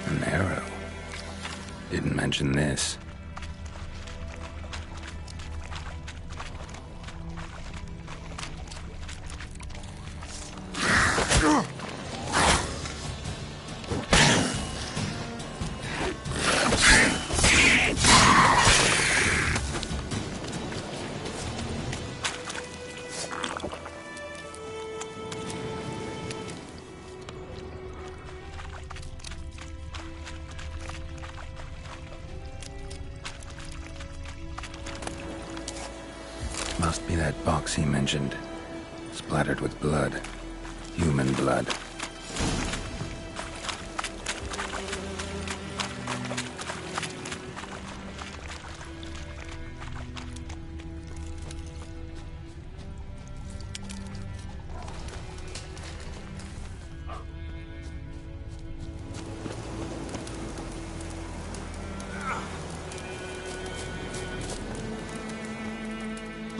An arrow. Didn't mention this. Must be that box he mentioned. Splattered with blood. Human blood.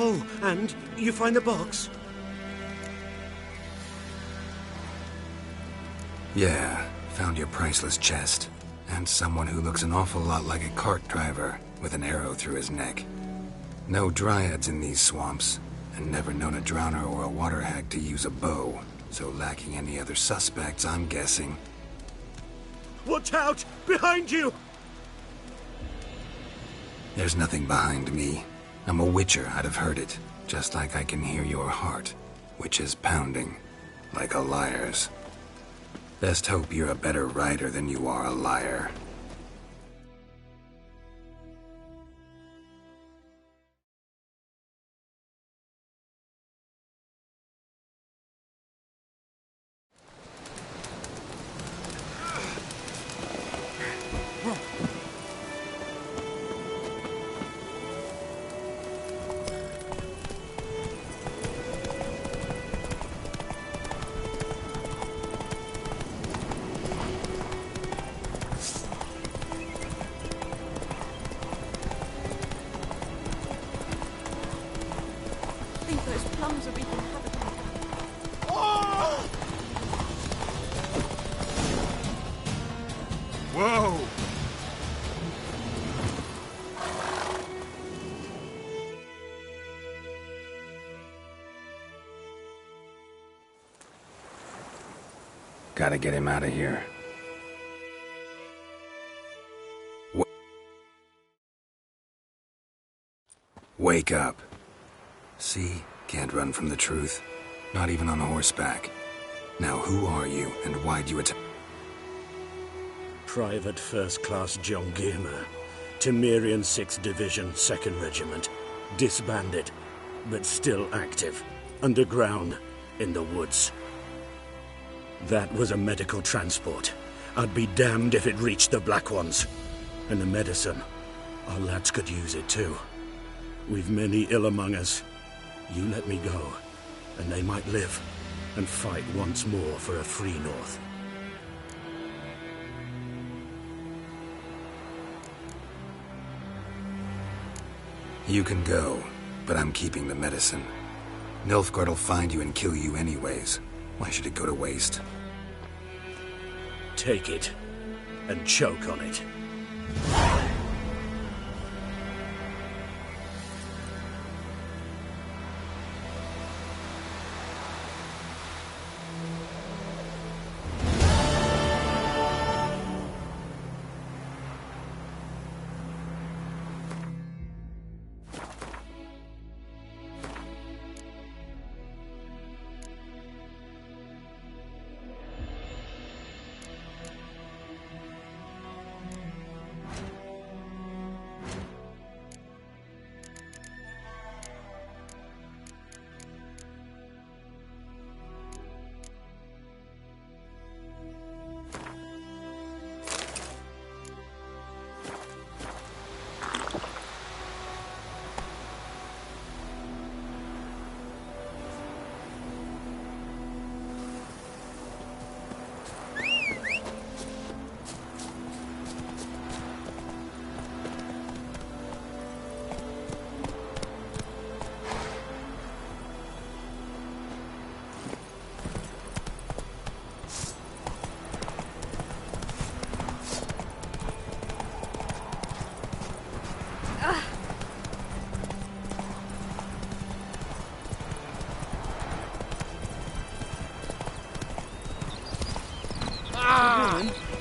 Oh, and you find the box? Yeah, found your priceless chest. And someone who looks an awful lot like a cart driver, with an arrow through his neck. No dryads in these swamps, and never known a drowner or a water hag to use a bow. So lacking any other suspects, I'm guessing. Watch out! Behind you! There's nothing behind me. I'm a witcher, I'd have heard it. Just like I can hear your heart, which is pounding, like a liar's. Best hope you're a better rider than you are a liar. Whoa! Gotta get him out of here. Wake up. See? Can't run from the truth. Not even on horseback. Now who are you, and why'd you attack? Private First Class John Giermer. Temerian 6th Division, 2nd Regiment. Disbanded. but still active, underground, in the woods. That was a medical transport. I'd be damned if it reached the Black Ones. And the medicine, our lads could use it too. We've many ill among us. You let me go, and they might live and fight once more for a free North. You can go, but I'm keeping the medicine. Nilfgaard will find you and kill you anyways. Why should it go to waste? Take it, and choke on it.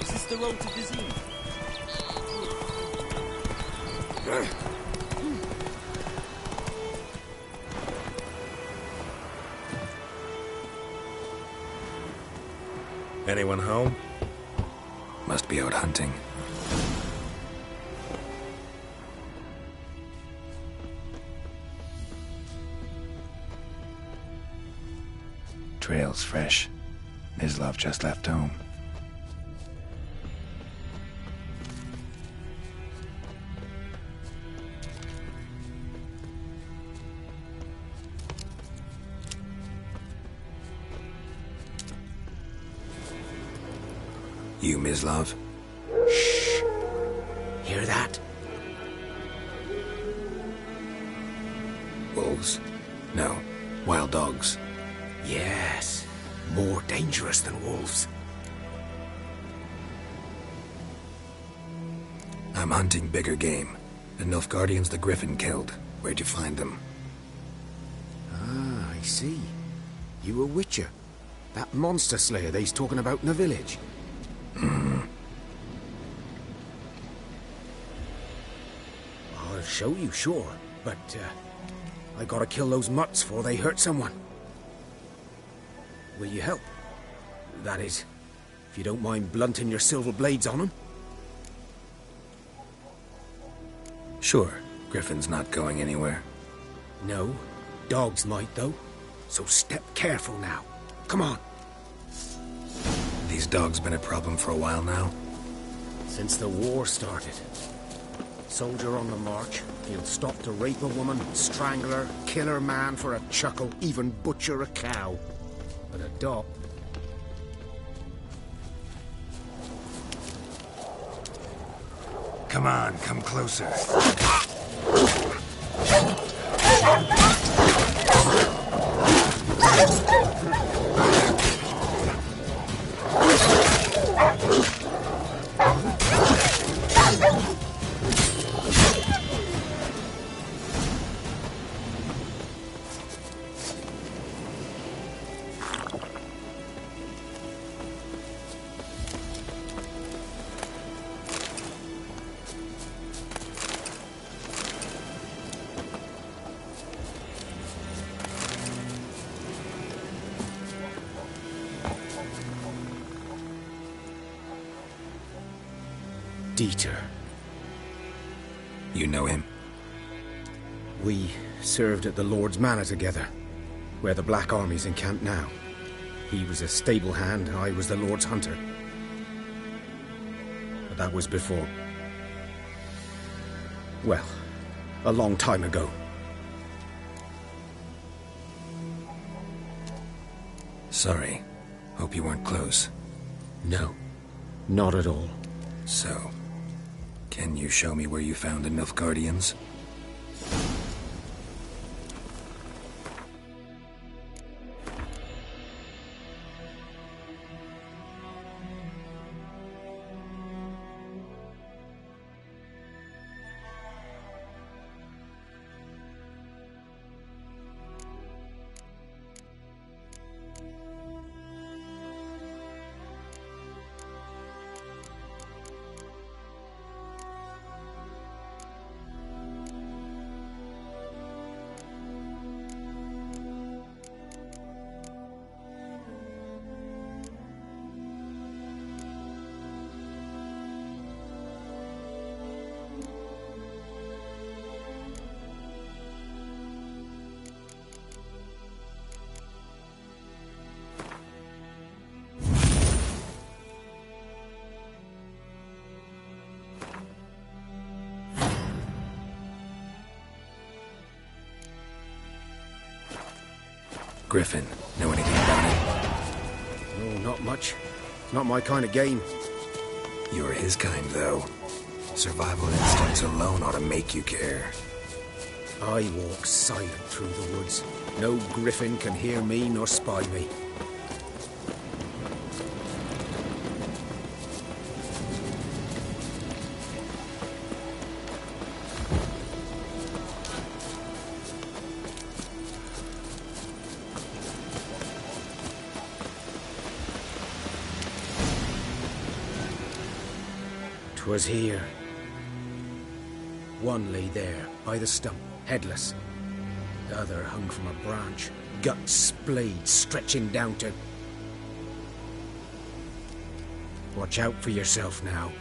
Is this the road to Vizima? Anyone home? Must be out hunting. Trail's fresh. Mislav just left home. You, Mislav? Shh. Hear that? Wolves? No. Wild dogs. Yes. More dangerous than wolves. I'm hunting bigger game. The Nilfgaardians the Griffin killed. Where'd you find them? Ah, I see. You a witcher. That monster slayer they's talking about in the village. I'll show you, sure. But, I gotta kill those mutts before they hurt someone. Will you help? That is, if you don't mind blunting your silver blades on them. Sure. Griffin's not going anywhere. No. Dogs might, though. So step careful now. Come on. These dogs been a problem for a while now? Since the war started. Soldier on the march, he'll stop to rape a woman, strangle her, kill her man for a chuckle, even butcher a cow. But a dog... Come on, come closer. Dieter. You know him? We served at the Lord's Manor together, where the Black Army's encamped now. He was a stable hand, I was the Lord's hunter. But that was before... well, a long time ago. Sorry. Hope you weren't close. No, not at all. So, can you show me where you found the Nilfgaardians? Griffin, know anything about it? No, not much. Not my kind of game. You're his kind, though. Survival instincts alone ought to make you care. I walk silent through the woods. No griffin can hear me nor spy me. Was here. One lay there, by the stump, headless. The other hung from a branch, guts splayed, stretching down to... Watch out for yourself now.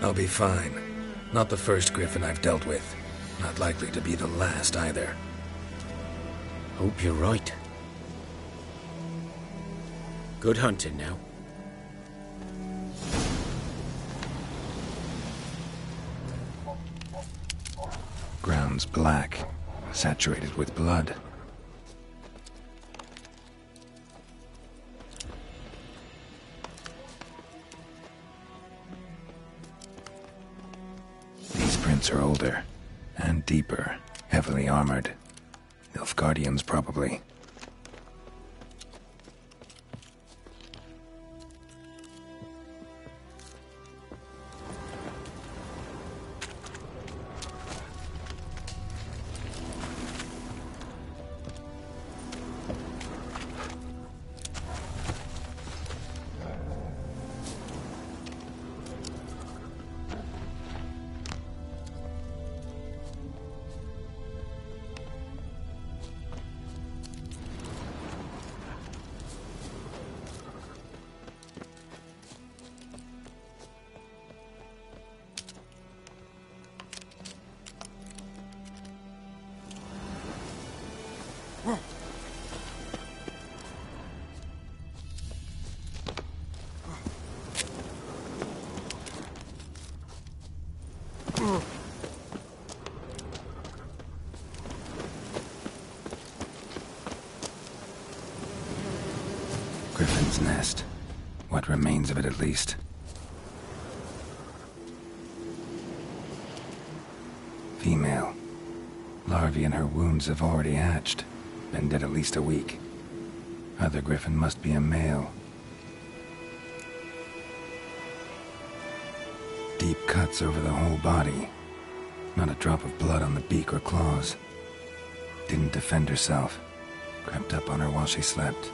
I'll be fine. Not the first griffin I've dealt with. Not likely to be the last, either. Hope you're right. Good hunting now. Ground's black, saturated with blood. These prints are older, and deeper, heavily armored. Nilfgaardians, probably. Griffin's nest. What remains of it, at least. Female. Larvae in her wounds have already hatched. Been dead at least a week. Other griffin must be a male. Deep cuts over the whole body. Not a drop of blood on the beak or claws. Didn't defend herself. Crept up on her while she slept.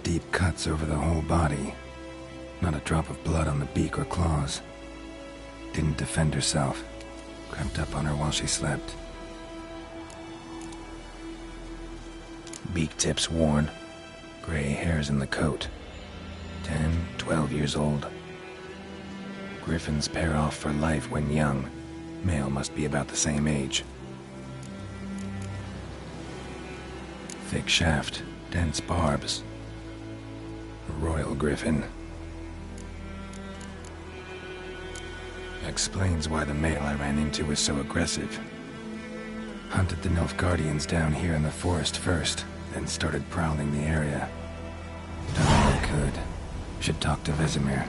Deep cuts over the whole body. Not a drop of blood on the beak or claws. Didn't defend herself. Crept up on her while she slept. Beak tips worn. Gray hairs in the coat. 10, 12 years old. Griffins pair off for life when young. Male must be about the same age. Thick shaft, dense barbs. Royal griffin. Explains why the male I ran into was so aggressive. Hunted the Nilfgaardians down here in the forest first, then started prowling the area. Done all I could. Should talk to Vesemir.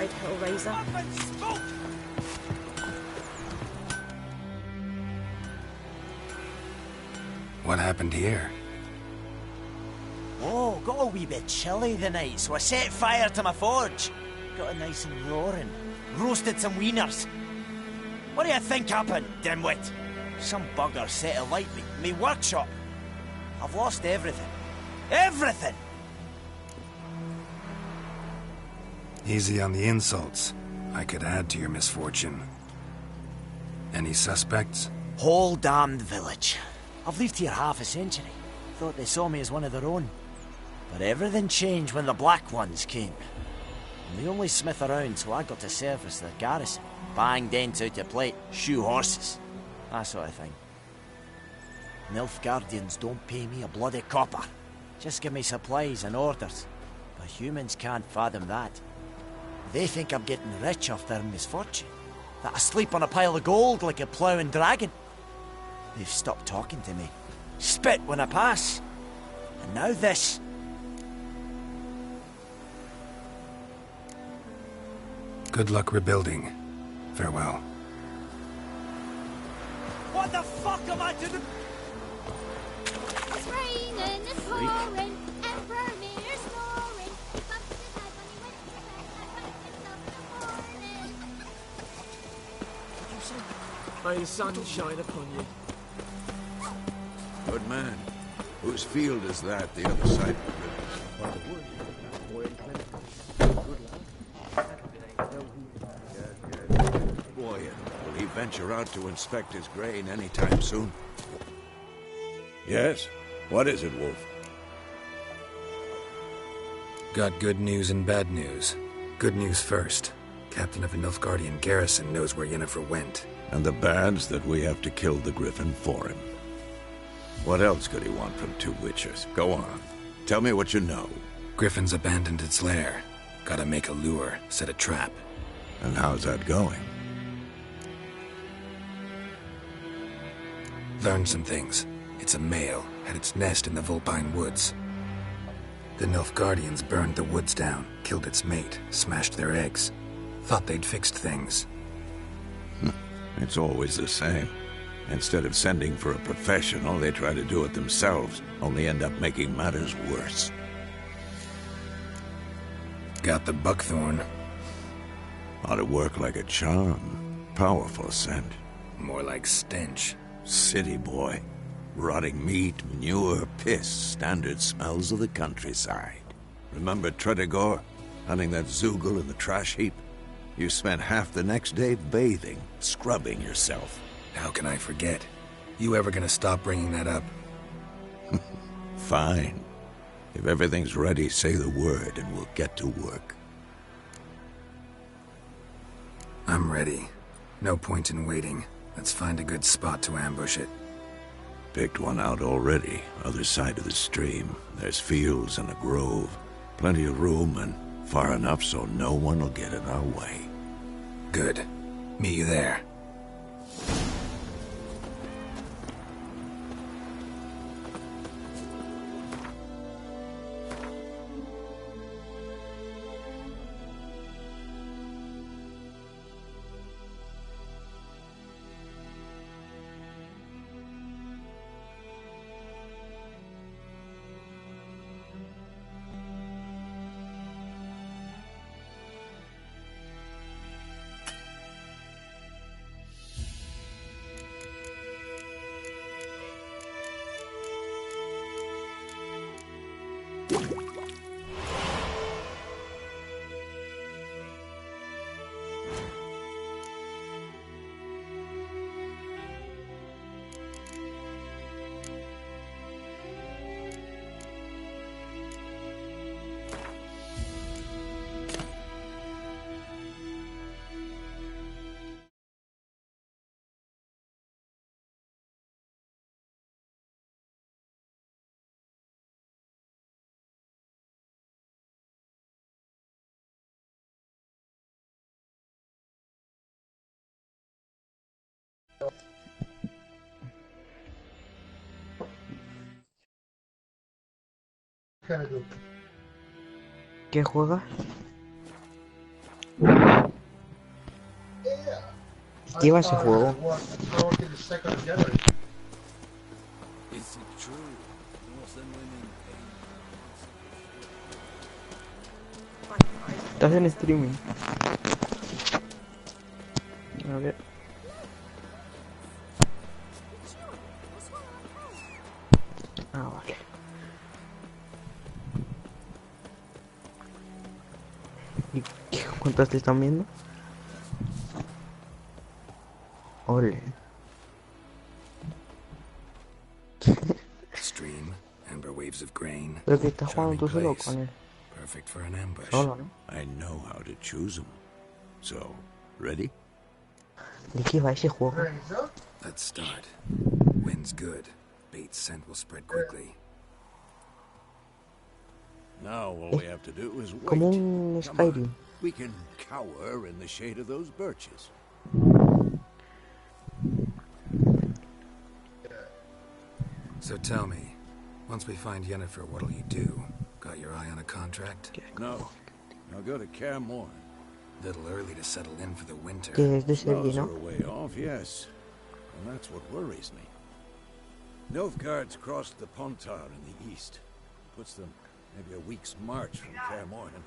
Hellraiser. What happened here? Oh, got a wee bit chilly the night, so I set fire to my forge. Got it nice and roaring. Roasted some wieners. What do you think happened, dimwit? Some bugger set alight me workshop. I've lost everything. Everything! Easy on the insults. I could add to your misfortune. Any suspects? Whole damned village. I've lived here half a century. Thought they saw me as one of their own. But everything changed when the Black Ones came. I'm the only smith around, so I got to service the garrison. Bang dents out of plate, shoe horses. That sort of thing. Nilfgaardians don't pay me a bloody copper. Just give me supplies and orders. But humans can't fathom that. They think I'm getting rich off their misfortune. That I sleep on a pile of gold like a ploughing dragon. They've stopped talking to me. Spit when I pass. And now this. Good luck rebuilding. Farewell. What the fuck am I to do? It's raining, it's pouring, Emperor Mir's snoring. He bumped his head when he went to bed and woke himself in the morning. May the sun shine upon you. Good man. Whose field is that, the other side? Boy, will he venture out to inspect his grain anytime soon? Yes? What is it, Wolf? Got good news and bad news. Good news first. Captain of a Nilfgaardian garrison knows where Yennefer went. And the bad's that we have to kill the Griffin for him. What else could he want from two witchers? Go on. Tell me what you know. Griffin's abandoned its lair. Gotta make a lure, set a trap. And how's that going? Learned some things. It's a male, had its nest in the Vulpine Woods. The Nilfgaardians burned the woods down, killed its mate, smashed their eggs. Thought they'd fixed things. It's always the same. Instead of sending for a professional, they try to do it themselves, only end up making matters worse. Got the buckthorn. Ought to work like a charm. Powerful scent. More like stench. City boy. Rotting meat, manure, piss, standard smells of the countryside. Remember Tredegor? Hunting that Zoogle in the trash heap? You spent half the next day bathing, scrubbing yourself. How can I forget? You ever gonna stop bringing that up? Fine. If everything's ready, say the word and we'll get to work. I'm ready. No point in waiting. Let's find a good spot to ambush it. Picked one out already, other side of the stream. There's fields and a grove. Plenty of room and far enough so no one will get in our way. Good. Meet you there. ¿Qué juega? Lleva ese juego. Estás en streaming. A ver. Ah, vale. ¿Y cuántas te están viendo? Ole. Stream, amber waves of grain. Pero que estás jugando tú solo con él. Perfect for an ambush. Solo, ¿no? I know how to choose them. So, ready? ¿De qué va ese juego? Let's start. Wind's good. Bait's scent will spread quickly. Now all we have to do is wait. Como un Skyrim. We can cower in the shade of those birches. So tell me, once we find Yennefer, what'll you do? Got your eye on a contract? No. I'll go to Kaer Morhen. Little early to settle in for the winter. Que es de Snows Serbia, are ¿no? a way off, yes. And that's what worries me. Nilfgaard's crossed the Pontar in the east. Puts them maybe a week's march from Kaer Morhen.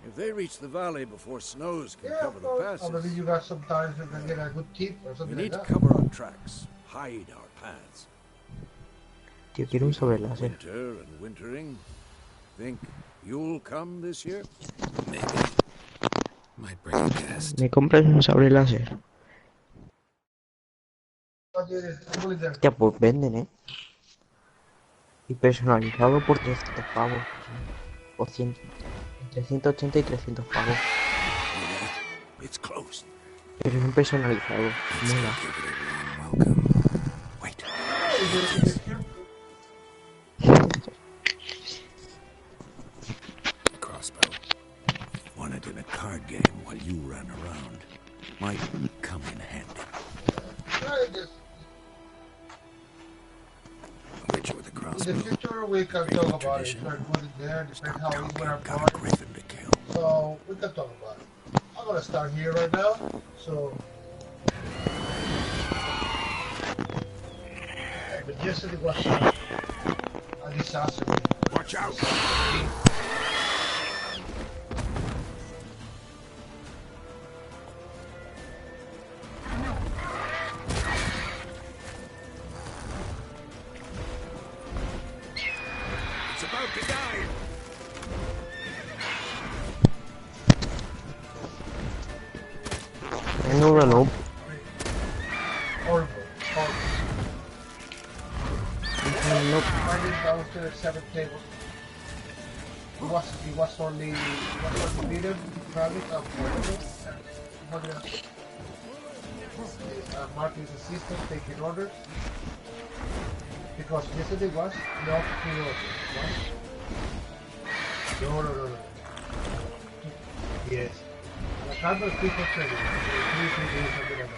If they reach the valley before snows can cover the passes, you got sometimes you can get a good tip or we something need to like that. cover our tracks, hide our paths. Tío, quiero un sobre láser. Winter and wintering. Think you'll come this year? Maybe. Might bring a guest. Me compras un sobre láser. Hostia, pues venden, ¿eh? Y personalizado por 300 pavos. O 100. Entre 180 y 300 pavos. It's close. Pero es un personalizado. Mola. Welcome. Wait. moment in a card game while you ran around might come in handy. I'll get you with a crossbow. In the future, we can talk about it. If we're good in there, depends how we were apart. So, we can talk about it. I'm gonna start here right now, so... But yesterday was a disaster. Watch out! It's about to die! No run up. Horrible. Nope. Finding downstairs 7 tables. It was only needed, probably, Martin's assistant taking orders. Because yesterday was not pre-order. No. Yes. And a couple of people said it. 3 days, something like that.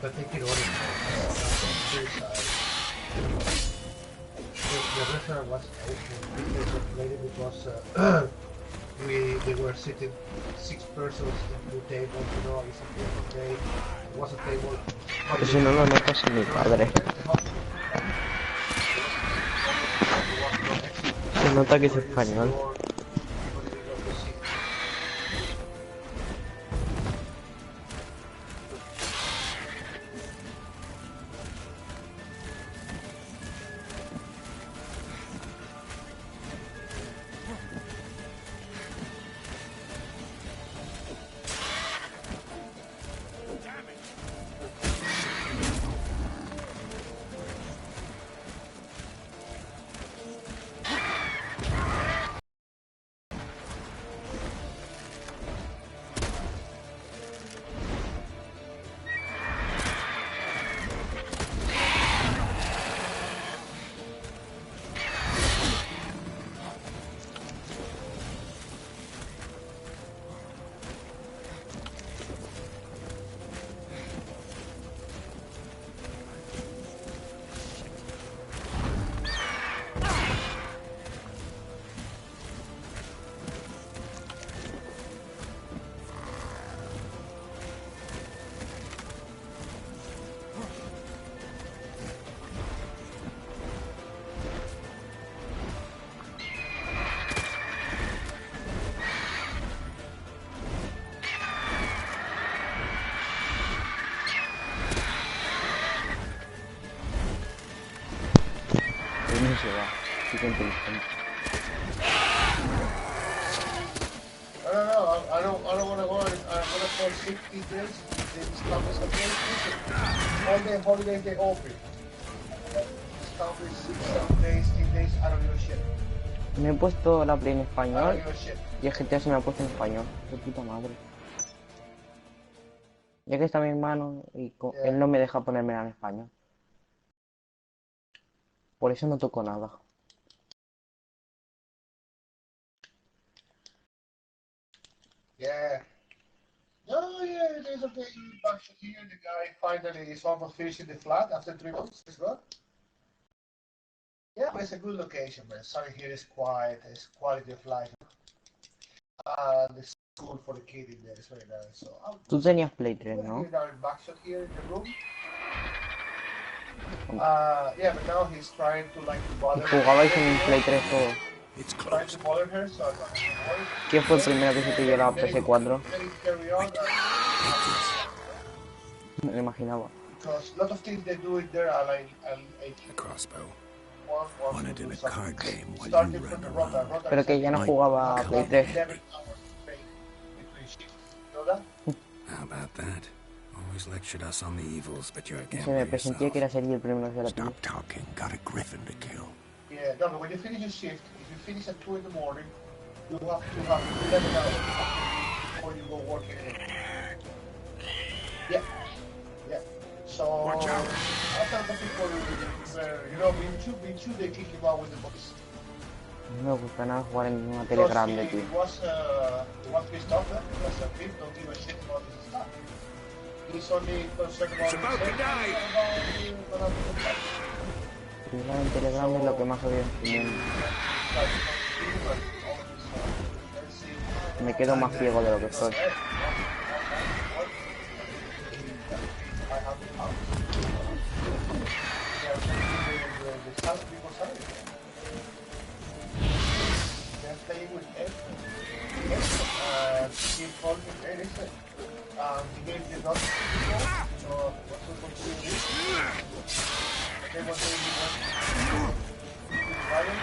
But taking orders. The restaurant was open because they were sitting 6 persons in 2 tables, you know, it's a beautiful day. It was a table. Si no lo notas en mi padre. Se nota que es español. I don't want to go. I'm gonna call 60 days. All the holidays they open. Stop is 6 days, 10 days. I don't give a shit. Me he puesto la Play en español y el GTA se me ha puesto en español. De puta madre. Ya que está mi hermano y él no me deja ponérmela en español. Por eso no toco nada. Yeah. No, yeah, it is okay. Back here, the guy finally is almost finishing the flat after 3 months. It's good. Yeah, but it's a good location, man. Sorry, here is quiet. It's quality of life. The school for the kid in there is very nice. So Tú tenías Play 3, ¿no? Backshot here in the room. Yeah, but now he's trying to like bother her. Jugabais en Play 3 todo. Trying to bother her, so ¿Quién fue el primero que se pilló la PS4? Me lo imaginaba. Because a lot of things they do in there are like a crossbow. Wanted in a card game while you ran around. Pero que ya no jugaba a Play 3. How about that? Always lectured us on the evils, but you're a Se me gambler presentía que era sería el primero que la pilló. Stop talking. Got a griffin to kill. Yeah, no, but when you finish your shift, if you finish at 2 in the morning, you have to have 11 hours before you go work again. Yeah. So, after the people, you know, being two, they kick you out with the boys. No me gusta nada jugar en una tele grande, tío. He was pissed off, he was a pimp, don't give a shit about his stuff. He's only concerned about himself. Jugar en tele grande es lo que más odio en este mundo. Me quedo más ciego de lo que estoy. Playing with Ed. He told me, hey, listen, the game did not so what's supposed to do? They were doing Ryan,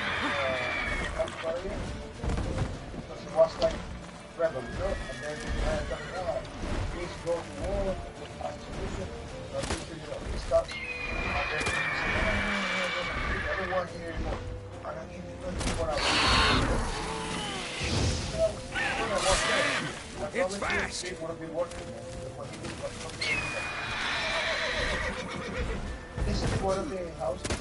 because it was like rebel, you know, and then please go to war, ask solution, stop, and then everyone here, and I give you 24 hours. It's fast! This is one of the houses.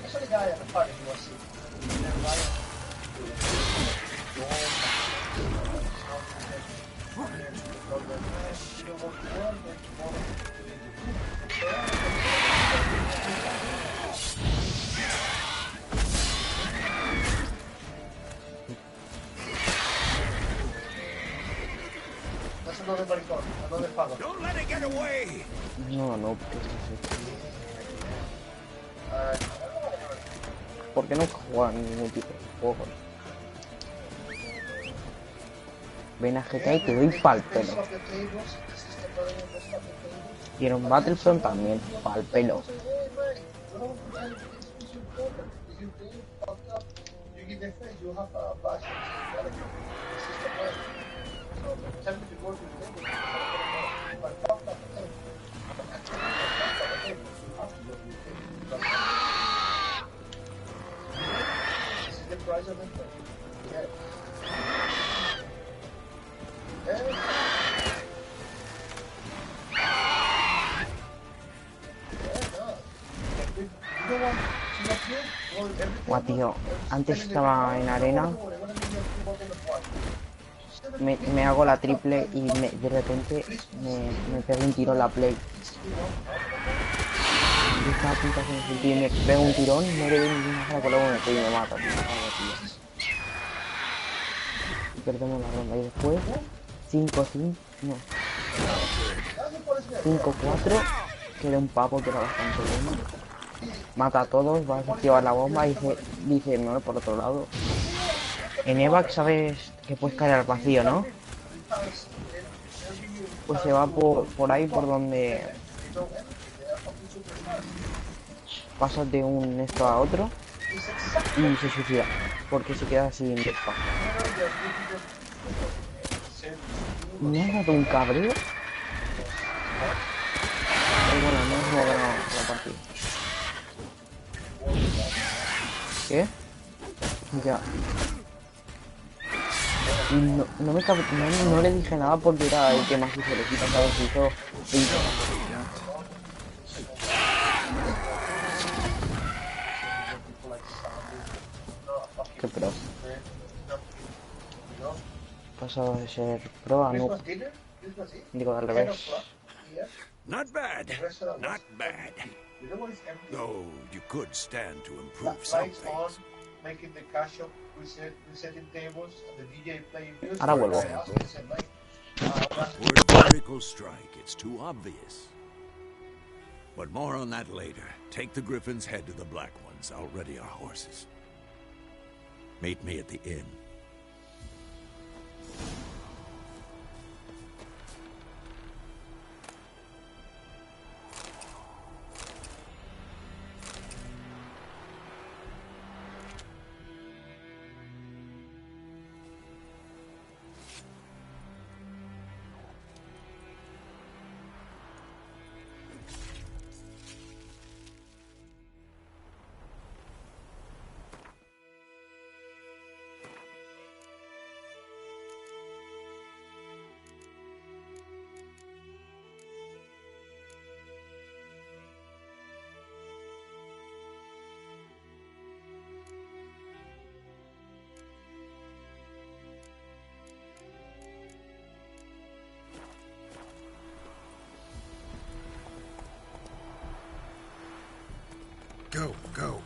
Actually, the guy at the party was That's another maricón, another father. Don't let it get away! No, no, porque ¿por qué no juegan ningún tipo de juego? Ven a GTA y te doy pa'l pelo. Y en un Battlefront también, pa'l pelo. Guau, tío, antes estaba en arena, me hago la triple y de repente me pego un tiro en la play. Yo estaba a punto de hacer un tiro y me pego un tirón, no le doy ninguna jala que luego me pego y me mata, tío. Y perdemos la ronda. Y después, 5-5, no. 5-4, queda un pavo que era bastante bueno. Mata a todos, va a desactivar la bomba y dice no, por otro lado. En Evac sabes que puedes caer al vacío, ¿no? Pues se va por ahí por donde pasas de un esto a otro y se suicida porque se queda sin despa. ¿Me has dado un cabreo? Pero bueno, no hemos ganado la partida. ¿Qué? Ya. Y no le dije nada porque era el que más hizo le quita, ¿sabes? Hizo 20. Qué pro. Pasado de ser pro a noob. Digo al revés. Not bad. Not bad. Though you could stand to improve some things. Making the cash shop, resetting tables, and the DJ playing music. Ahora vuelvo. Word vertical strike, it's too obvious. But more on that later. Take the Griffin's head to the Black Ones. I'll ready our horses. Meet me at the inn. Go, go.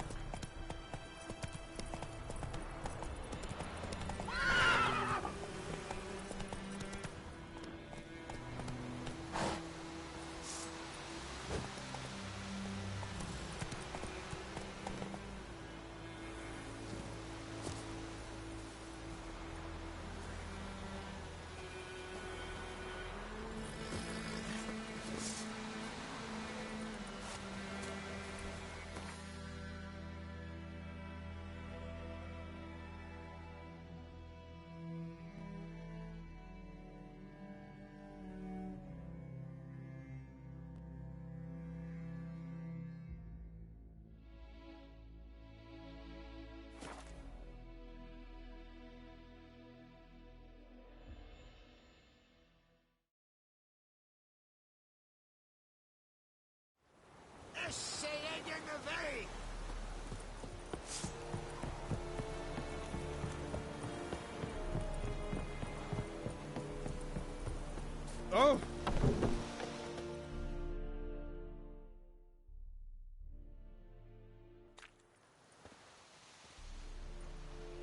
Oh!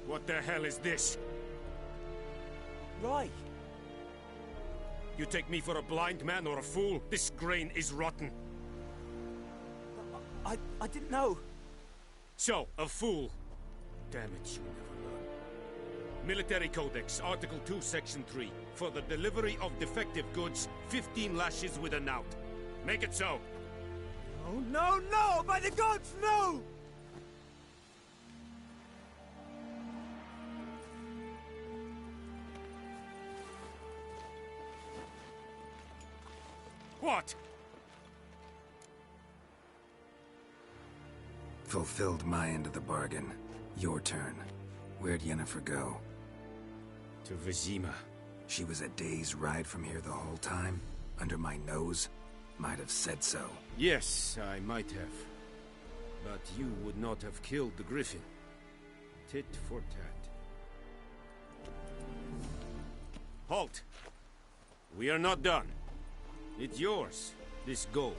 What the hell is this? Right. You take me for a blind man or a fool? This grain is rotten. I didn't know. So, a fool. Damn it, you never learn. Military Codex, Article 2, Section 3. For the delivery of defective goods, 15 lashes with a knout. Make it so. Oh, no, no! By the gods, no! What? Fulfilled my end of the bargain. Your turn. Where'd Yennefer go? To Vizima. She was a day's ride from here the whole time? Under my nose? Might have said so. Yes, I might have. But you would not have killed the griffin. Tit for tat. Halt! We are not done. It's yours, this gold.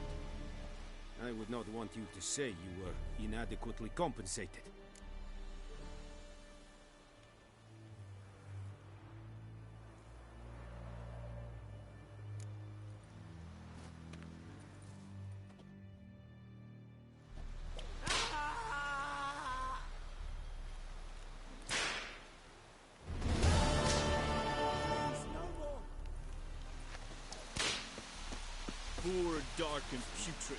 I would not want you to say you were inadequately compensated. Poor, dark, and putrid.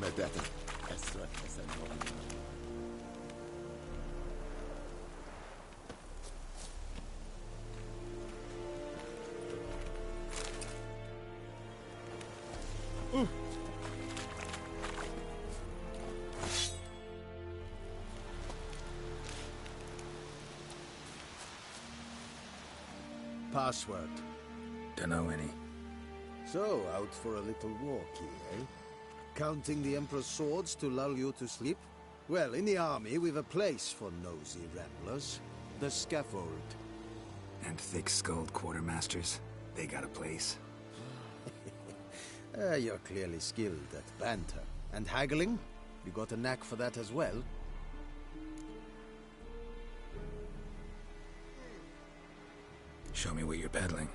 مداتا أسود تسنع Password. Dunno any. So, out for a little walk here, eh? Counting the Emperor's swords to lull you to sleep? Well, in the army, we've a place for nosy ramblers. The scaffold. And thick-skulled quartermasters? They got a place. You're clearly skilled at banter. And haggling? You got a knack for that as well? Show me what you're peddling.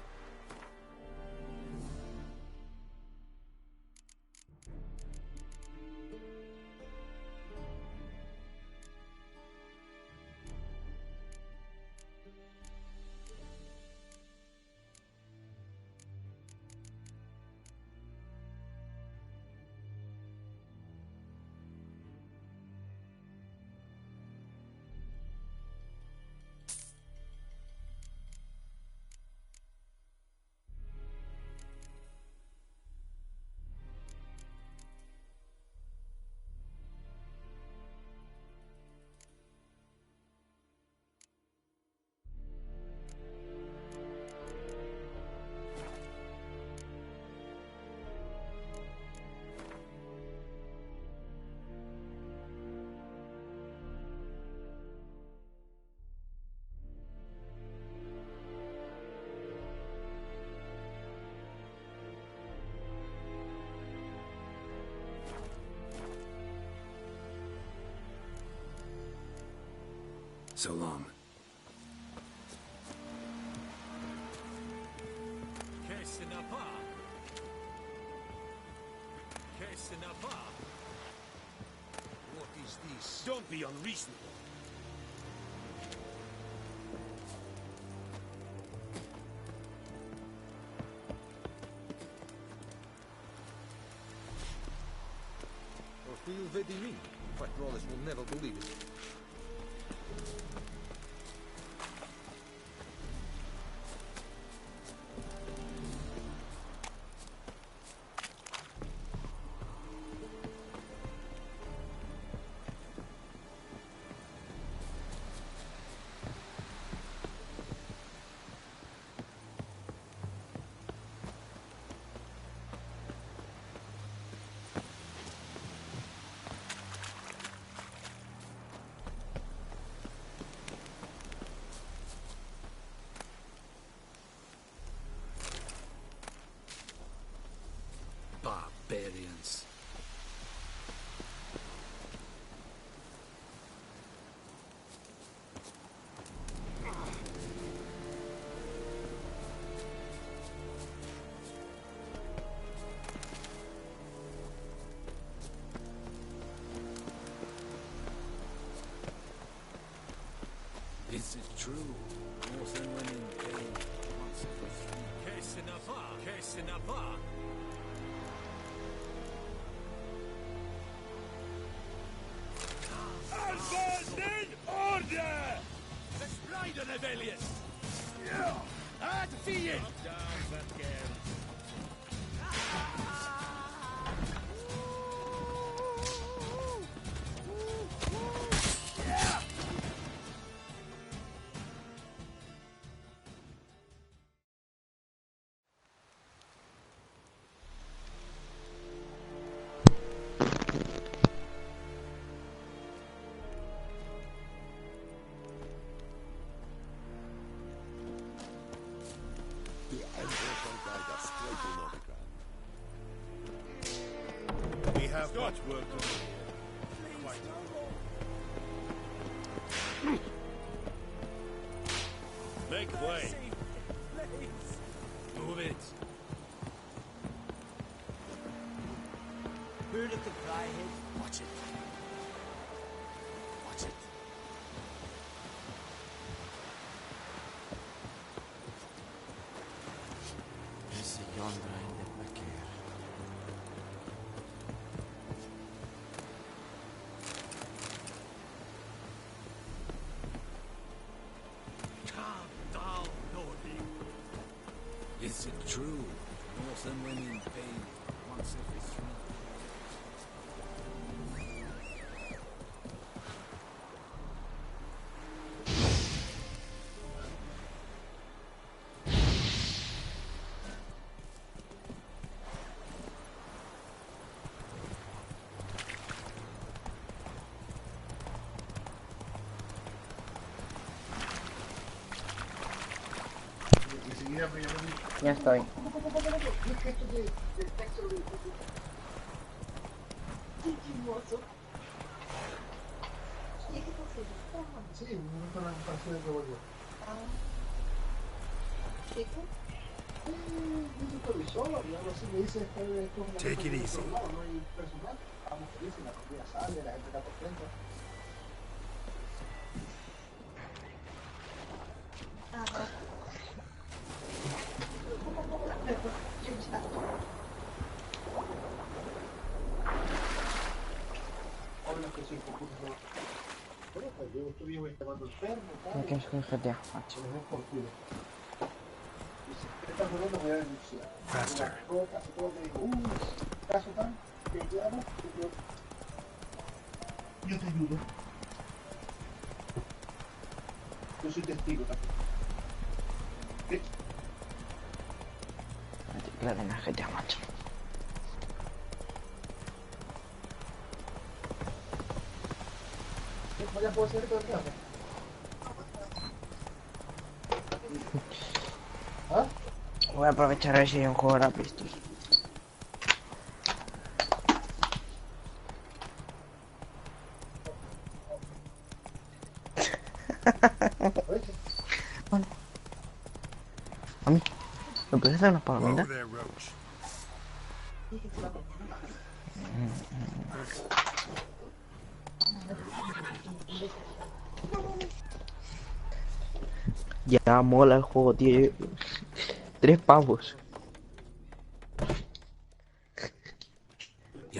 So long. What is this? Don't be unreasonable. Orfil Vedimin. Patroles will never believe it. Barbarians. Is it true? Northern women pay once every 3 years. Kesinava! Alvaden order! Verspreiden rebellion! Ad fiend! Up down, that girl. We have much work to do. Quite. Make way. Move it. Who look at Fryhead? Watch it. Watch it. This is yonder in the back here. Calm down, Nordic. Is it true? Northern women pay once every 3 years. Ya estoy. Sí, una canción que volvió. Supervisor, y algo así me dice, esto es Take it easy. no hay personal, estamos felices, la comida sale, la gente está contenta. Yo estuve llamando enfermo, ¿Qué quieres con el GTA? Faster. Yo te ayudo. Yo soy testigo también. ¿Sí? La de GTA, macho. Ya puedo hacer todo el rato. ¿Ah? Voy a aprovechar a ver si hay un juego gratis. Vale. A mí. ¿Me puedes hacer unas palomitas? Ya mola el juego, tío. 3 pavos.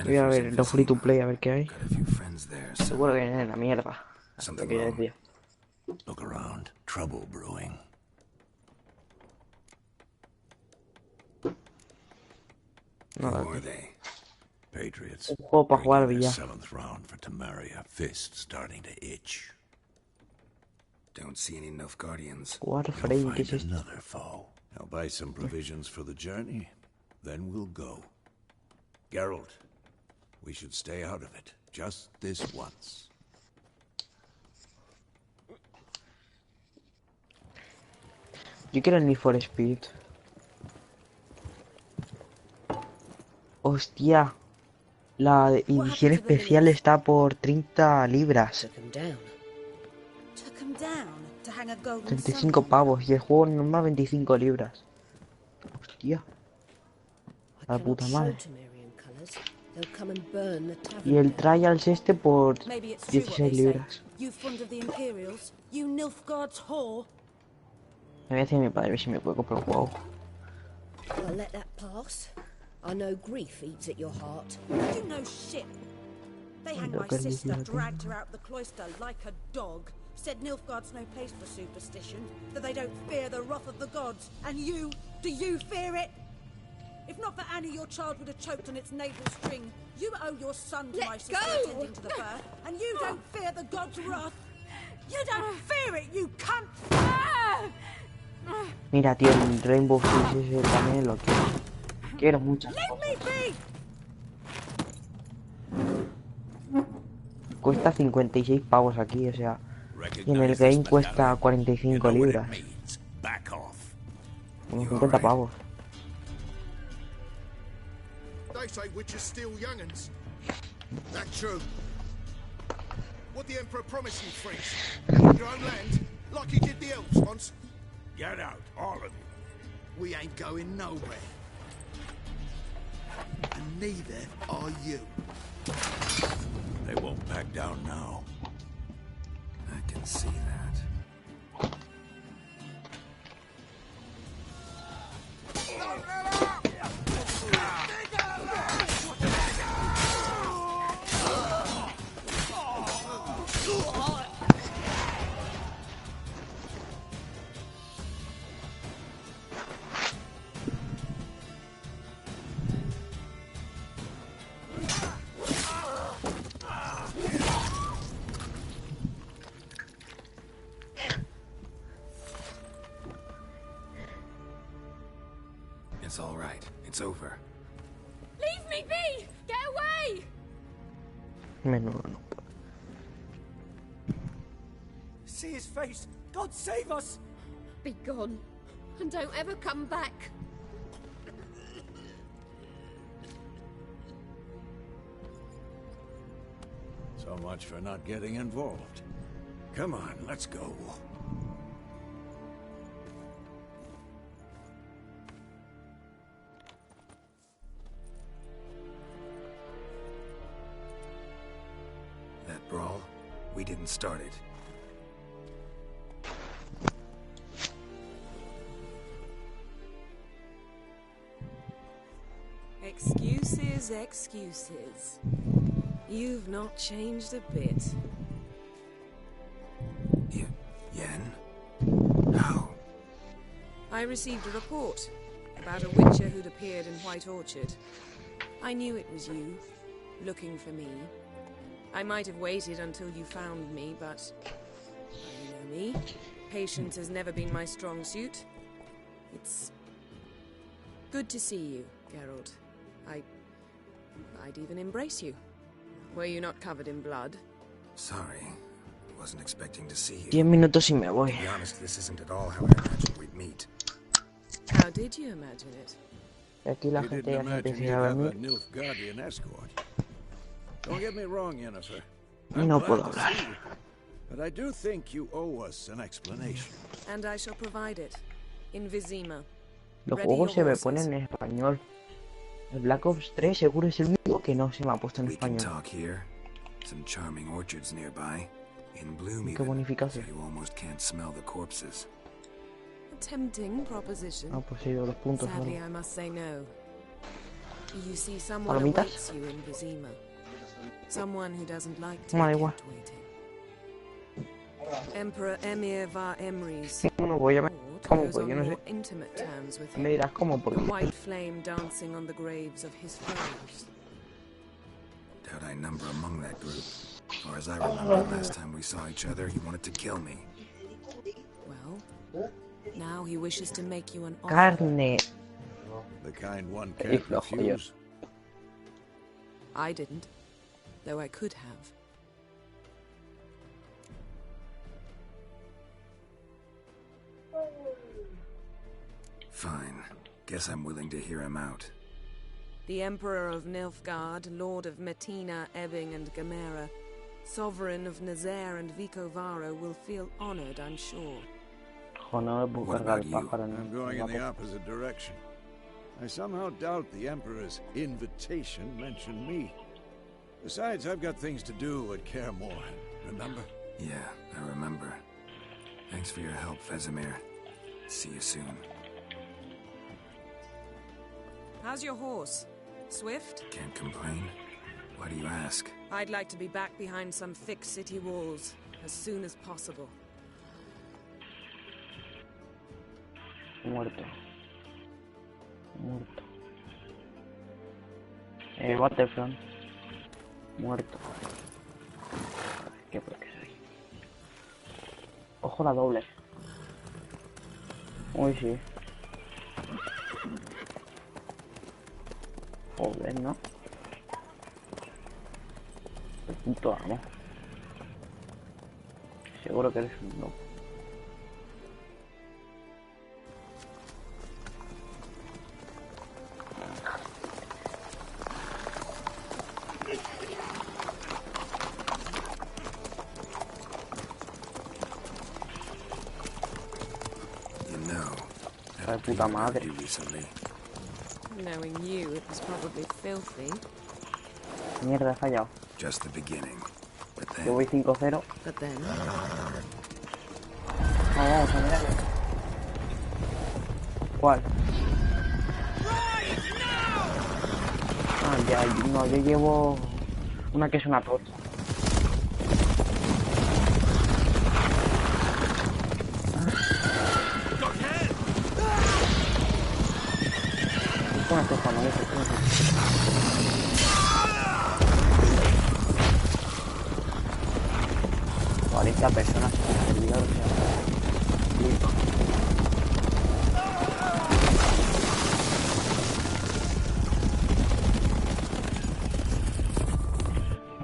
Voy a ver los free to play, a ver qué hay. Seguro que viene la mierda. Lo que ya decía. Look around. Trouble brewing. Nada. Patriots. Un juego para jugar al billar. 7th round for Tamaria. Fist starting to itch. Don't see any Nilfgaardians. What a frame, ¿qué es esto? Another foe. I'll buy some provisions for the journey, then we'll go. Geralt, we should stay out of it, just this once. Yo quiero el Need for Speed. Hostia. La edición especial está por 30 libras. 35 pavos. Y el juego normal 25 libras. Hostia. La puta madre. Y el Trials este por 16 libras. Me voy a decir a mi padre a ver si me puede comprar un juego. I'll let that pass. I know grief eats at your heart. You know shit. They hanged my sister, dragged her out the cloister like a dog. Said Nilfgaard's no place for superstition, that they don't fear the wrath of the gods. And you, do you fear it? If not for Annie, your child would have choked on its navel string. You owe your son to my sister attending to the birth, and you don't fear the gods' wrath. You don't fear it, you cunt! Mira, tío, el Rainbow Six ese también lo quiero. Quiero muchas cosas. Cuesta 56 pavos aquí, o sea. Y en el game cuesta 45 libras. Unos 50 pavos. They say witches steal young'uns. That true. What the Emperor promised you, Freaks? Your own land, like he did the elves once. Get out, all of you. We ain't going nowhere. And neither are you. They won't back down now. I can see that. It's all right. It's over. Leave me be! Get away! Menudo no. See his face! God save us! Be gone, and don't ever come back. So much for not getting involved. Come on, let's go. That brawl, we didn't start it. Excuses, excuses. You've not changed a bit. Yen? How? I received a report about a witcher who'd appeared in White Orchard. I knew it was you, looking for me. I might have waited until you found me, but you know me. Patience has never been my strong suit. It's good to see you, Geralt. I'd even embrace you. Were you not covered in blood? Sorry. Wasn't expecting to see you. 10 minutos y me voy. To be honest, this isn't at all how I imagined we'd meet. How did you imagine it? Y aquí la gente ya se empieza a dormir. Don't get me wrong, Yennefer. No puedo hablar. But I do think you owe us an explanation. And I shall provide it. In Vizima. Los Ready juegos se your me horses. ponen en español. El Black Ops 3 seguro es el único que no se me ha puesto en We can español. talk here. Some charming orchards nearby. In bloom Qué even, so bonificación. you almost can't smell the corpses. A tempting proposition. Ah, pues sí, 2 puntos. Sadly, Vale. I must say no. You see, someone ¿Palomitas? awaits you in Vizima. Someone who doesn't like to Me da be igual. kept waiting. Emperor Emir var Emrys. No voy a ver. ¿Cómo? Goes Pues on yo no sé. more intimate terms with Me him. dirás cómo, The porque... white flame dancing on the graves of his foes. Doubt I number among that group. As far as I remember, last time we saw each other, he wanted to kill me. Well, now he wishes to make you an offer. Carne. The kind one Qué can't flojo yo. refuse. I didn't, though I could have. Fine. Guess I'm willing to hear him out. The Emperor of Nilfgaard, Lord of Metina, Ebbing, and Gamera, Sovereign of Nazaire and Vicovaro, will feel honored, I'm sure. Joder, no me puedo cargar el pájaro. I'm going in the opposite direction. I somehow doubt the Emperor's invitation mentioned me. Besides, I've got things to do at Kaer Morhen, remember? Yeah, I remember. Thanks for your help, Vesemir. See you soon. How's your horse? Swift? Can't complain. Why do you ask? I'd like to be back behind some thick city walls as soon as possible. Muerto. Muerto. Battlefront. Muerto. ¿Qué soy? Ojo la doble. Uy, sí. Joder, ¿no? El puto amo. Seguro que eres un no. You know, Ay, puta madre. you recently. Knowing you, it was probably filthy. Mierda, he fallado. Just the beginning. But then... Yo voy 5-0. But then... Vamos a mirarlo. ¿Cuál? Ah, ya, no, yo llevo una que es una torta. Una torta, no, no, 40 personas en el servidor, o sea, flipo.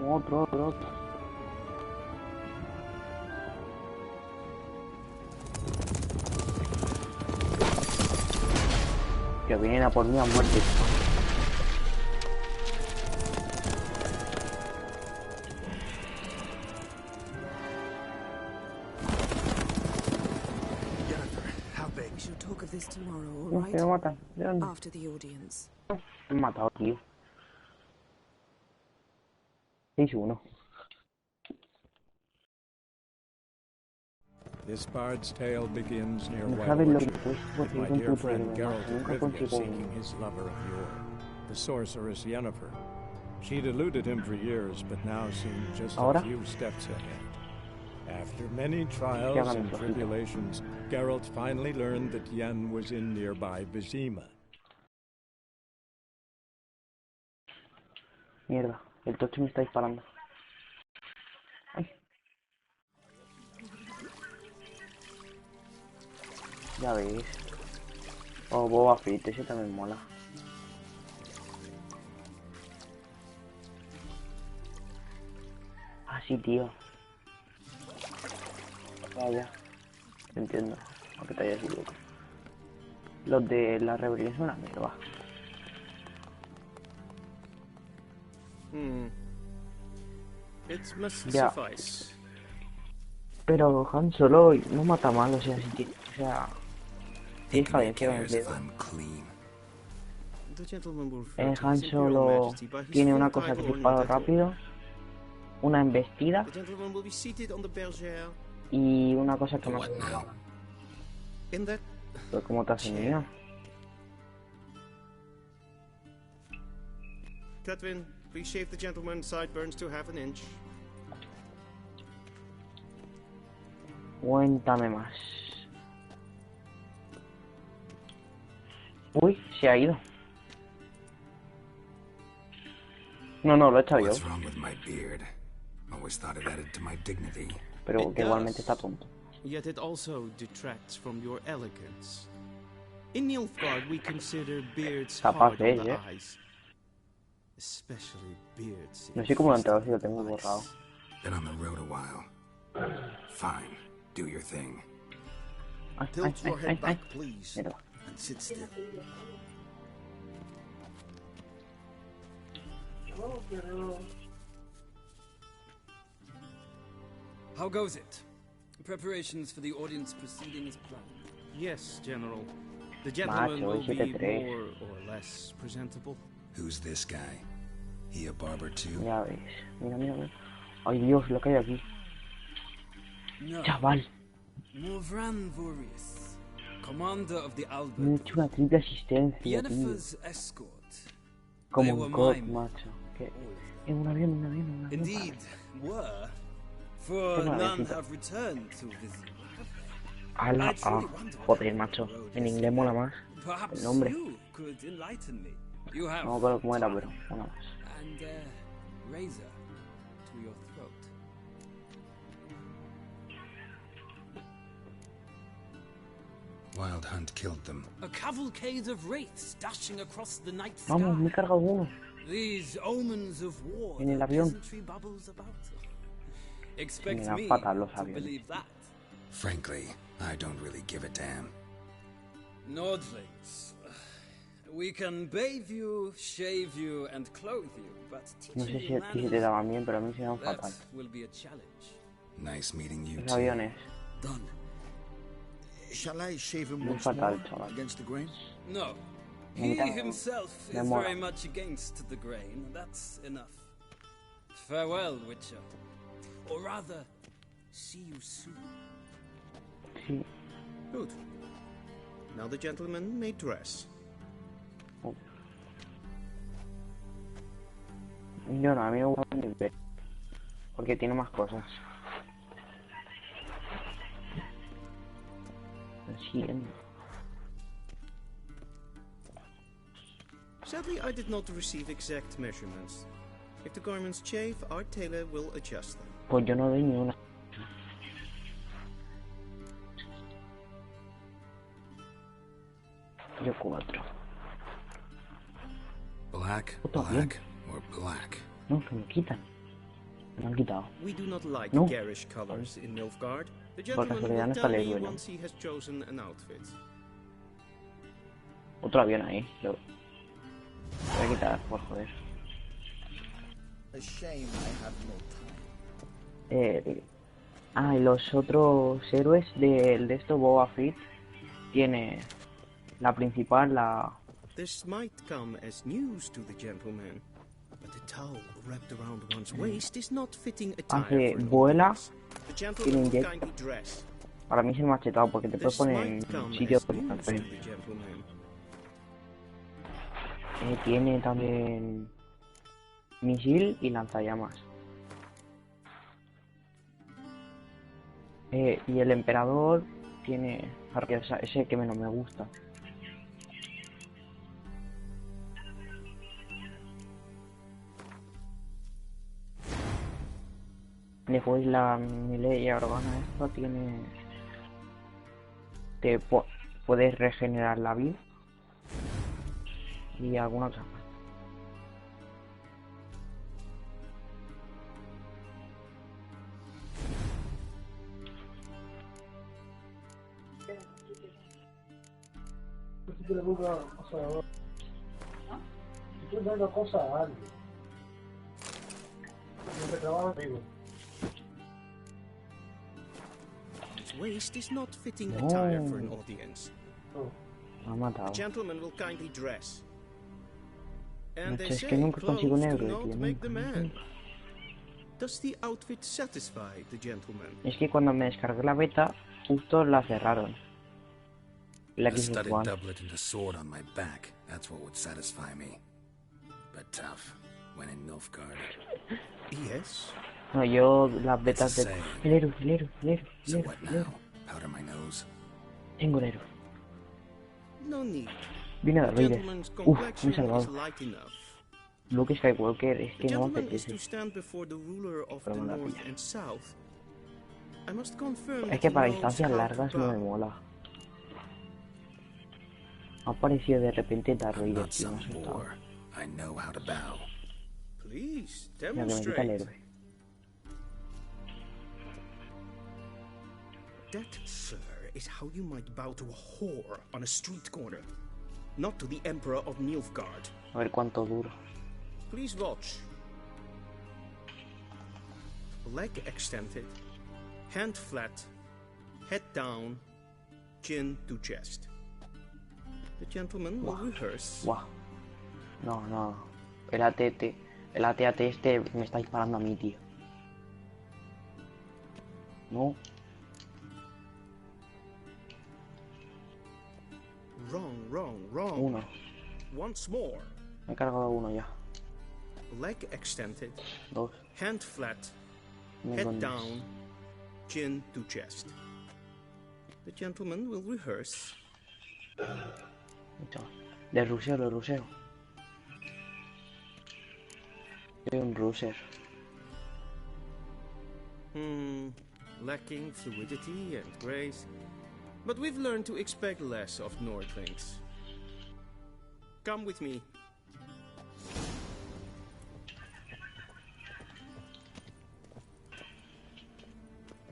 Otro. Que vienen a por mí a muerte. We shall talk of this tomorrow, all No, right? que me matan. ¿De dónde? After the audience. Me han matado, tío. 6-1. This bard's tale begins near No White sabes lo que Orchard, fue with my ser un dear puto friend héroe, Geralt macho. of Nunca Rivia consigo seeking his lover of yore, the sorceress Yennefer. She'd eluded him for years, but now seemed just Ahora? a few steps ahead. After many trials hagan and el flojito. tribulations, Geralt finally learned that Yen was in nearby Vizima. Mierda, el tocho me está disparando. Ay. Ya veis. Oh, Boba Fett, ese también mola. Ah, sí, tío. Vaya. Entiendo. Aunque te hayas equivocado. Los de la rebelión son una mierda. It must Yeah. suffice. Pero Han Solo no mata mal, o sea, si tiene, o sea, tienes cadencia con el dedo. Han Solo tiene una cosa que dispara rápido, una embestida y una cosa que más. Pero ¿cómo te has enseñado? Catwin, please shave the gentleman's sideburns to half an inch. Cuéntame más. Uy, se ha ido. No, lo he echado yo. Pero que igualmente está tonto. Yet it also detracts from your elegance. In Nilfgaard we consider beards hard on the eyes. Especially beards. No sé cómo lo han traducido, lo tengo borrado. Been on the road a while. Fine, do your thing. Tilt your head back, please, and sit still. How goes it? Preparations for the audience proceeding as planned. Yes, General. The gentleman will be more or less presentable. Who's this guy? He a barber too? Ya ves. Mira. Ay Dios, lo que hay aquí. No. Chaval. Morvran Vorius, commander of the Albert. Me he hecho una triple asistencia, tío. Yennefer's escort. Como un god, macho. ¿Qué? Un avión. Indeed, were. For none have returned to visit. Ala, joder, macho. En inglés mola más. El nombre. No me acuerdo cómo era, pero mola más. And razor to your throat. Wild Hunt killed them. A cavalcade of wraiths dashing across the night sky. Vamos, me he cargado uno. These omens of war. En el avión. Expect me to believe that. Frankly, I don't really give a damn. Nordlings, we can bathe you, shave you, and clothe you, but no sé si a ti se te daban bien, pero a mí se me dan fatal. Will be a challenge. Nice meeting you. Los aviones. Done. Shall I shave him Muy once fatal, more chaval. against the grain? No. He himself is very much against the grain. That's enough. Farewell, Witcher. Or rather, see you soon. Sí. Good. Now the gentleman may dress. Oh. Yo no, a mí me gusta el nivel. Porque tiene más cosas. Sadly, I did not receive exact measurements. If the garments chafe, our tailor will adjust them. Pues yo no doy ni una. Yo 4. Black, or black? No, que me quitan. Me han quitado. We do not like No. garish colors in Nilfgaard. The Por gentleman casualidad no will está tell el me dueño. once he has chosen an outfit. Otro avión ahí. Lo voy a quitar, por joder. A shame I have no time. Y los otros héroes de esto, Boba Fett, tiene la principal, la... This might come as news to the gentleman, but the towel wrapped around one's waist is not fitting attire Aunque for vuela, nobles. The tiene gentleman will inyecta. kindly dress. Para mí es el más chetado porque te puedes This poner en might come sitios as news to donde the gentleman. tiene también misil y lanzallamas. Y el emperador tiene ese que menos me gusta. Después la Miley Organa esta tiene... puedes regenerar la vida. Y alguna otra más. Tú dando cosas a alguien. No te trabajas, digo. waist is not fitting attire for an audience. Me ha matado. The gentleman will kindly dress. And Macho, they es que say nunca consigo un clothes do euro, not tío, make the nunca. man. Does the outfit satisfy the gentleman? Es que cuando me descargué la beta, justo la cerraron. La A Xbox studded One. doublet and a sword on my back. That's what would satisfy me. But tough. When in Nilfgaard. Yes. No, yo las betas It's de... the same. El héroe, el héroe, el héroe, el So héroe, what el héroe. now? Powder my nose? Tengo el héroe. No need. Vine de The Raider. gentleman's Uf, me he complexion is salvado. light enough. Luke Skywalker, es The que no me gentleman is apetece. to stand before the ruler of the Pero me la north pilla. and south. I must confirm Es that que he para knows distancias how to largas no me bow. mola. Ha aparecido de repente Darth I'm Vader, not tío, me ha some asustado. boor. I know how to bow. Please, Mira que me quita el demonstrate. héroe. That, sir, is how you might bow to a whore on a street corner, not to the Emperor of Nilfgaard. A ver cuánto dura. Please watch. Leg extended, hand flat, head down, chin to chest. The gentleman will rehearse. Buah. No, no. El AT-AT. El AT-AT este me está disparando a mí, tío. No. Wrong. Uno. Once more. Me he cargado uno ya. Leg extended, Dos. hand flat, Me head condes. down, chin to chest. The gentleman will rehearse. Le ruseo, le ruseo. Soy un ruser. Lacking fluidity and grace. But we've learned to expect less of Nordlings. Come with me.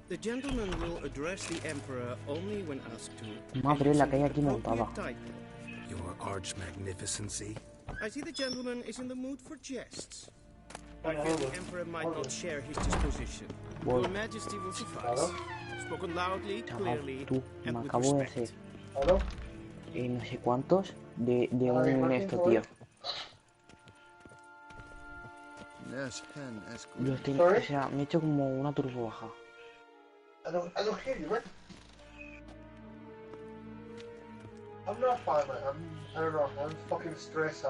The gentleman will address the Emperor only when asked to. Madre, la que hay aquí montada. Your arch magnificency. I see the gentleman is in the mood for jests. I fear the Emperor might not share his disposition. Voy. Your Majesty will suffice. Spoken loudly, clearly, Tú, me and with acabo de respect. hacer no sé cuántos de un esto, tío. Los tengo, o sea, me he hecho como una turbo baja. I don't hear you, right? I'm not fine, man. I don't know. I'm fucking stressed.